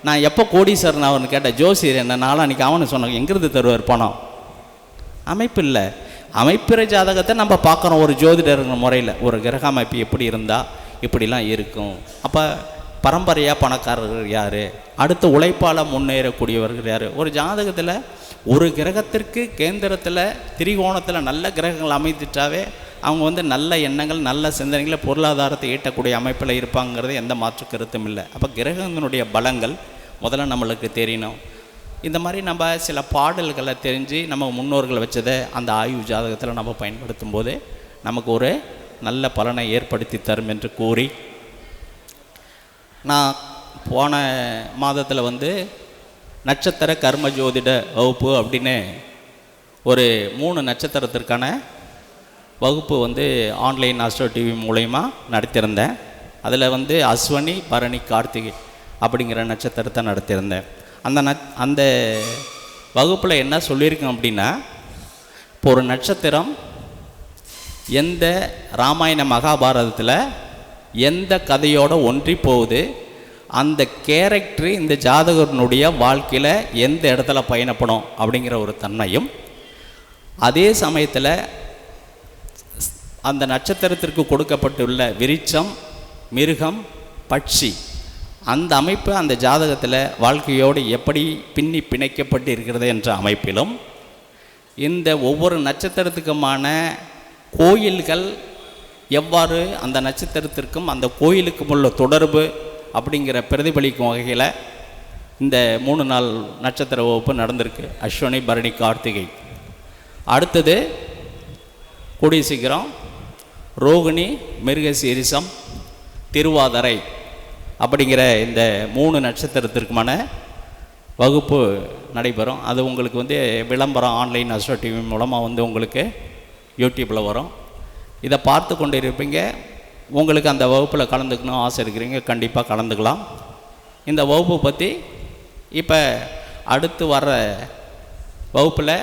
நான் எப்போ கோடீஸ்வரன் அவனு கேட்டேன். ஜோசியர் என்ன நாளான்னைக்கு அவனு சொன்னாங்க எங்கிருந்து தருவார் பணம்? அமைப்பு இல்லை. அமைப்பிற ஜாதகத்தை நம்ம பார்க்குறோம் ஒரு ஜோதிடர் முறையில். ஒரு கிரக அமைப்பு எப்படி இருந்தால் இப்படிலாம் இருக்கும். அப்போ பரம்பரையாக பணக்காரர்கள் யார், அடுத்து உழைப்பால் முன்னேறக்கூடியவர்கள் யார்? ஒரு ஜாதகத்தில் ஒரு கிரகத்திற்கு கேந்திரத்தில் திரிகோணத்தில் நல்ல கிரகங்கள் அமைத்துட்டாவே அவங்க வந்து நல்ல எண்ணங்கள் நல்ல சிந்தனைகளை பொருளாதாரத்தை ஈட்டக்கூடிய அமைப்பில் இருப்பாங்கிறது எந்த மாற்று கருத்தும் இல்லை. அப்போ கிரகங்களுடைய பலங்கள் முதல்ல நம்மளுக்கு தெரியணும். இந்த மாதிரி நம்ம சில பாடல்களை தெரிஞ்சு நம்ம முன்னோர்கள் வச்சதை அந்த ஆய்வு ஜாதகத்தில் நம்ம பயன்படுத்தும் போது நமக்கு ஒரு நல்ல பலனை ஏற்படுத்தி தரும் என்று கூறி, நான் போன மாதத்தில் வந்து நட்சத்திர கர்ம ஜோதிட வகுப்பு அப்படின்னு ஒரு 3 நட்சத்திரத்திற்கான வகுப்பு வந்து ஆன்லைன் ஆஸ்ட்ரோ டிவி மூலயமா நடத்தியிருந்தேன். அதில் வந்து அஸ்வினி பரணி கார்த்திகை அப்படிங்கிற நட்சத்திரத்தை நடத்தியிருந்தேன். அந்த வகுப்பில் என்ன சொல்லியிருக்கேன் அப்படின்னா, இப்போ ஒரு நட்சத்திரம் எந்த ராமாயண மகாபாரதத்தில் எந்த கதையோடு ஒன்றி போகுது, அந்த கேரக்டரு இந்த ஜாதகனுடைய வாழ்க்கையில் எந்த இடத்துல பயணப்படும் அப்படிங்கிற ஒரு தன்மையும், அதே சமயத்தில் அந்த நட்சத்திரத்திற்கு கொடுக்கப்பட்டுள்ள விருட்சம், மிருகம், பட்சி அந்த அமைப்பு அந்த ஜாதகத்தில் வாழ்க்கையோடு எப்படி பின்னி பிணைக்கப்பட்டு இருக்கிறது என்ற அமைப்பிலும், இந்த ஒவ்வொரு நட்சத்திரத்துக்குமான கோயில்கள் எவ்வாறு அந்த நட்சத்திரத்திற்கும் அந்த கோயிலுக்கும் உள்ள தொடர்பு அப்படிங்கிற பிரதிபலிக்கும் வகையில் இந்த 3 நாள் நட்சத்திர வகுப்பு நடந்திருக்கு. அஸ்வினி பரணி கார்த்திகை. அடுத்தது கூடிய சீக்கிரம் ரோகிணி மிருகசீரிஷம் திருவாதிரை அப்படிங்கிற இந்த 3 நட்சத்திரத்திற்குமான வகுப்பு நடைபெறும். அது உங்களுக்கு வந்து விளம்பரம் ஆன்லைன் ஆஸ்ட்ரோ டிவி மூலமாக வந்து உங்களுக்கு யூடியூப்பில் வரும். இதை பார்த்து கொண்டு இருப்பீங்க. உங்களுக்கு அந்த வகுப்பில் கலந்துக்கணும் ஆசை இருக்கிறீங்க, கண்டிப்பாக கலந்துக்கலாம். இந்த வகுப்பு பற்றி இப்போ அடுத்து வர்ற வகுப்பில்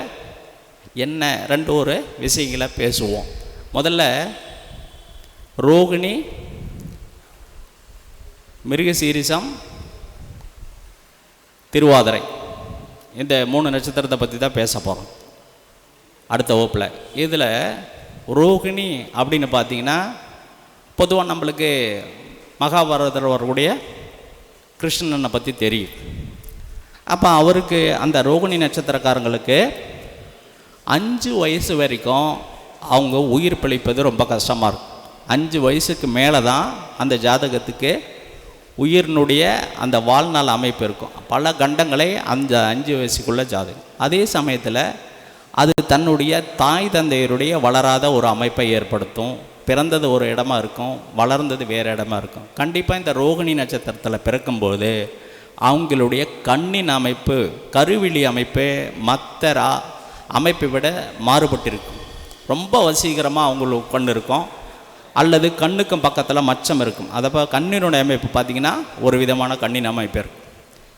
என்ன 2 விஷயங்களை பேசுவோம். முதல்ல ரோகிணி மிருகசீரிஷம் திருவாதிரை இந்த 3 நட்சத்திரத்தை பற்றி தான் பேச போகிறோம் அடுத்த வகுப்பில். இதில் ரோகிணி அப்படின்னு பார்த்தீங்கன்னா பொதுவாக நம்மளுக்கு மகாபாரதத்தில் வரக்கூடிய கிருஷ்ணனை பற்றி தெரியும். அப்போ அவருக்கு அந்த ரோகிணி நட்சத்திரக்காரங்களுக்கு 5 வயசு வரைக்கும் அவங்க உயிர் பிழைப்பது ரொம்ப கஷ்டமாக இருக்கும். 5 வயசுக்கு மேலே தான் அந்த ஜாதகத்துக்கு உயிரினுடைய அந்த வாழ்நாள் அமைப்பு இருக்கும். பல கண்டங்களை அந்த 5 வயசுக்குள்ள ஜாதகம். அதே சமயத்தில் அது தன்னுடைய தாய் தந்தையருடைய வளராத ஒரு அமைப்பை ஏற்படுத்தும். பிறந்தது ஒரு இடமா இருக்கும், வளர்ந்தது வேறு இடமா இருக்கும். கண்டிப்பாக இந்த ரோகிணி நட்சத்திரத்தில் பிறக்கும்போது அவங்களுடைய கண்ணின் அமைப்பு, கருவிழி அமைப்பு மற்ற அமைப்பை விட மாறுபட்டிருக்கும். ரொம்ப வசீகரமாக அவங்களுக்கு கண் இருக்கும், அல்லது கண்ணுக்கும் பக்கத்தில் மச்சம் இருக்கும். அதப்போ கண்ணினுடைய அமைப்பு பார்த்திங்கன்னா ஒரு விதமான கண்ணின் அமைப்பு இருக்கும்.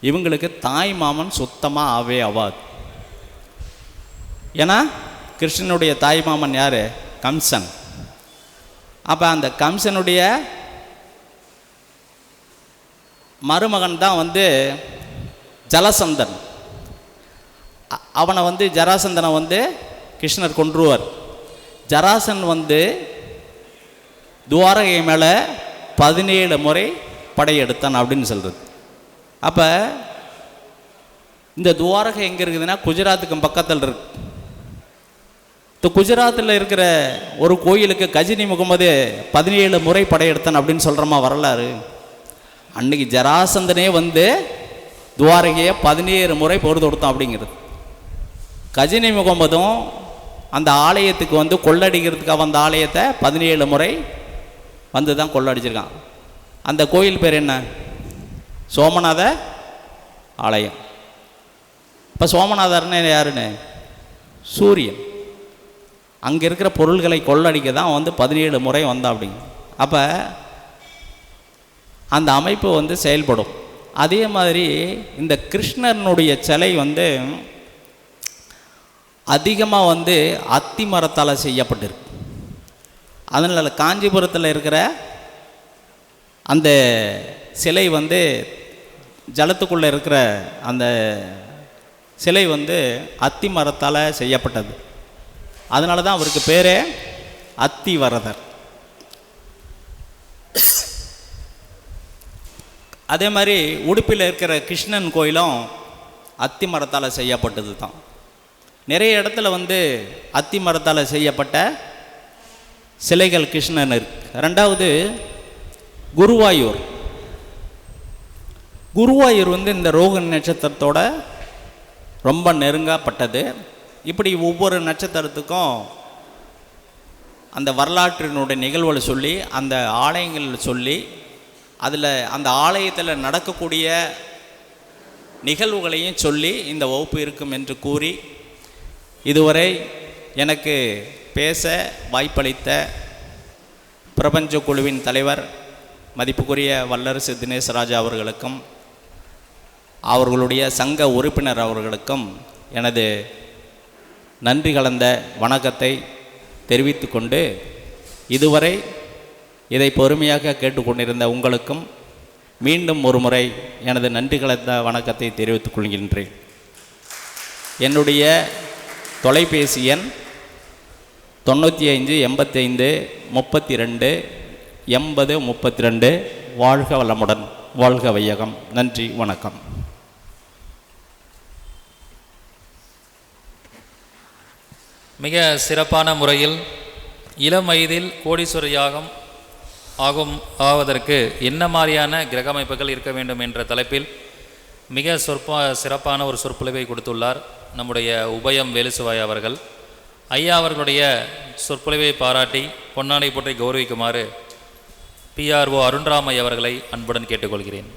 இவங்களுக்கு தாய் மாமன் சுத்தமாக ஆகாது. ஏன்னா கிருஷ்ணனுடைய தாய் மாமன் யார்? கம்சன். அப்போ அந்த கம்சனுடைய மருமகன் தான் ஜலசந்தன். அவனை ஜராசந்தனை கிருஷ்ணர் கொன்றுவார். ஜராசன் துவாரகை மேலே 17 முறை படையெடுத்தான் அப்படின்னு சொல்கிறது. அப்போ இந்த துவாரகை எங்கே இருக்குதுன்னா குஜராத்துக்கு பக்கத்தில் இருக்கு. குஜராத்தில் இருக்கிற ஒரு கோயிலுக்கு கஜினி முகமது 17 முறை படையெடுத்தான் அப்படின்னு சொல்கிறோமா வரலாறு? அன்னைக்கு ஜராசந்தனே துவாரகையை 17 முறை போர் தொடுத்தான் அப்படிங்கிறது. கஜினி முகமதும் அந்த ஆலயத்துக்கு கொள்ளடிக்கிறதுக்காக வந்த ஆலயத்தை 17 முறை தான் கொள்ளடிச்சிருக்கான். அந்த கோயில் பேர் என்ன? சோமநாத ஆலயம். இப்போ சோமநாதர்னு யாருன்னு? சூரியன். அங்கே இருக்கிற பொருள்களை கொள்ளடிக்க தான் 17 முறை வந்தான் அப்படிங்க. அப்போ அந்த அமைப்பு செயல்படும். அதே மாதிரி இந்த கிருஷ்ணனுடைய சிலை அதிகமாக அத்தி மரத்தால் செய்யப்பட்டிருக்கு. அதனால் காஞ்சிபுரத்தில் இருக்கிற அந்த சிலை ஜலத்துக்குள்ளே இருக்கிற அந்த சிலை அத்தி மரத்தால் செய்யப்பட்டது. அதனால தான் அவருக்கு பேரே அத்திவரதர். அதே மாதிரி உடுப்பில் இருக்கிற கிருஷ்ணன் கோயிலும் அத்தி மரத்தால் செய்யப்பட்டது தான். நிறைய இடத்துல அத்தி மரத்தால் செய்யப்பட்ட சிலைகள் கிருஷ்ணன் இருக்கு. ரெண்டாவது குருவாயூர். குருவாயூர் இந்த ரோகிணி நட்சத்திரத்தோட ரொம்ப நெருங்கப்பட்டது. இப்படி ஒவ்வொரு நட்சத்திரத்துக்கும் அந்த வரலாற்றினுடைய நிகழ்வுகளை சொல்லி, அந்த ஆலயங்கள் சொல்லி, அதில் அந்த ஆலயத்தில் நடக்கக்கூடிய நிகழ்வுகளையும் சொல்லி இந்த வகுப்பு இருக்கும் என்று கூறி, இதுவரை எனக்கு பேச வாய்ப்பளித்த பிரபஞ்ச குழுவின் தலைவர் மதிப்புக்குரிய வல்லரசு தினேசராஜா அவர்களுக்கும் அவர்களுடைய சங்க உறுப்பினர் அவர்களுக்கும் எனது நன்றி கலந்த வணக்கத்தை தெரிவித்து கொண்டு, இதுவரை இதை பொறுமையாக கேட்டுக்கொண்டிருந்த உங்களுக்கும் மீண்டும் ஒரு முறை எனது நன்றி கலந்த வணக்கத்தை தெரிவித்துக் கொள்கின்றேன். என்னுடைய தொலைபேசி எண் 95 85 32 80 32. வாழ்க வளமுடன், வாழ்க வையகம். நன்றி, வணக்கம். மிக சிறப்பான முறையில் இளம் வயதில் கோடீஸ்வர யாகம் ஆவதற்கு என்ன மாதிரியான கிரக அமைப்புகள் இருக்க வேண்டும் என்ற தலைப்பில் மிக சிறப்பான ஒரு சொற்பொழிவை கொடுத்துள்ளார் நம்முடைய உபயம் வேலுசிவாய் அவர்கள். ஐயா அவர்களுடைய சொற்பொழிவை பாராட்டி பொன்னாடை போற்றி கௌரவிக்குமாறு PRO அருண்ராமை அவர்களை அன்புடன் கேட்டுக்கொள்கிறேன்.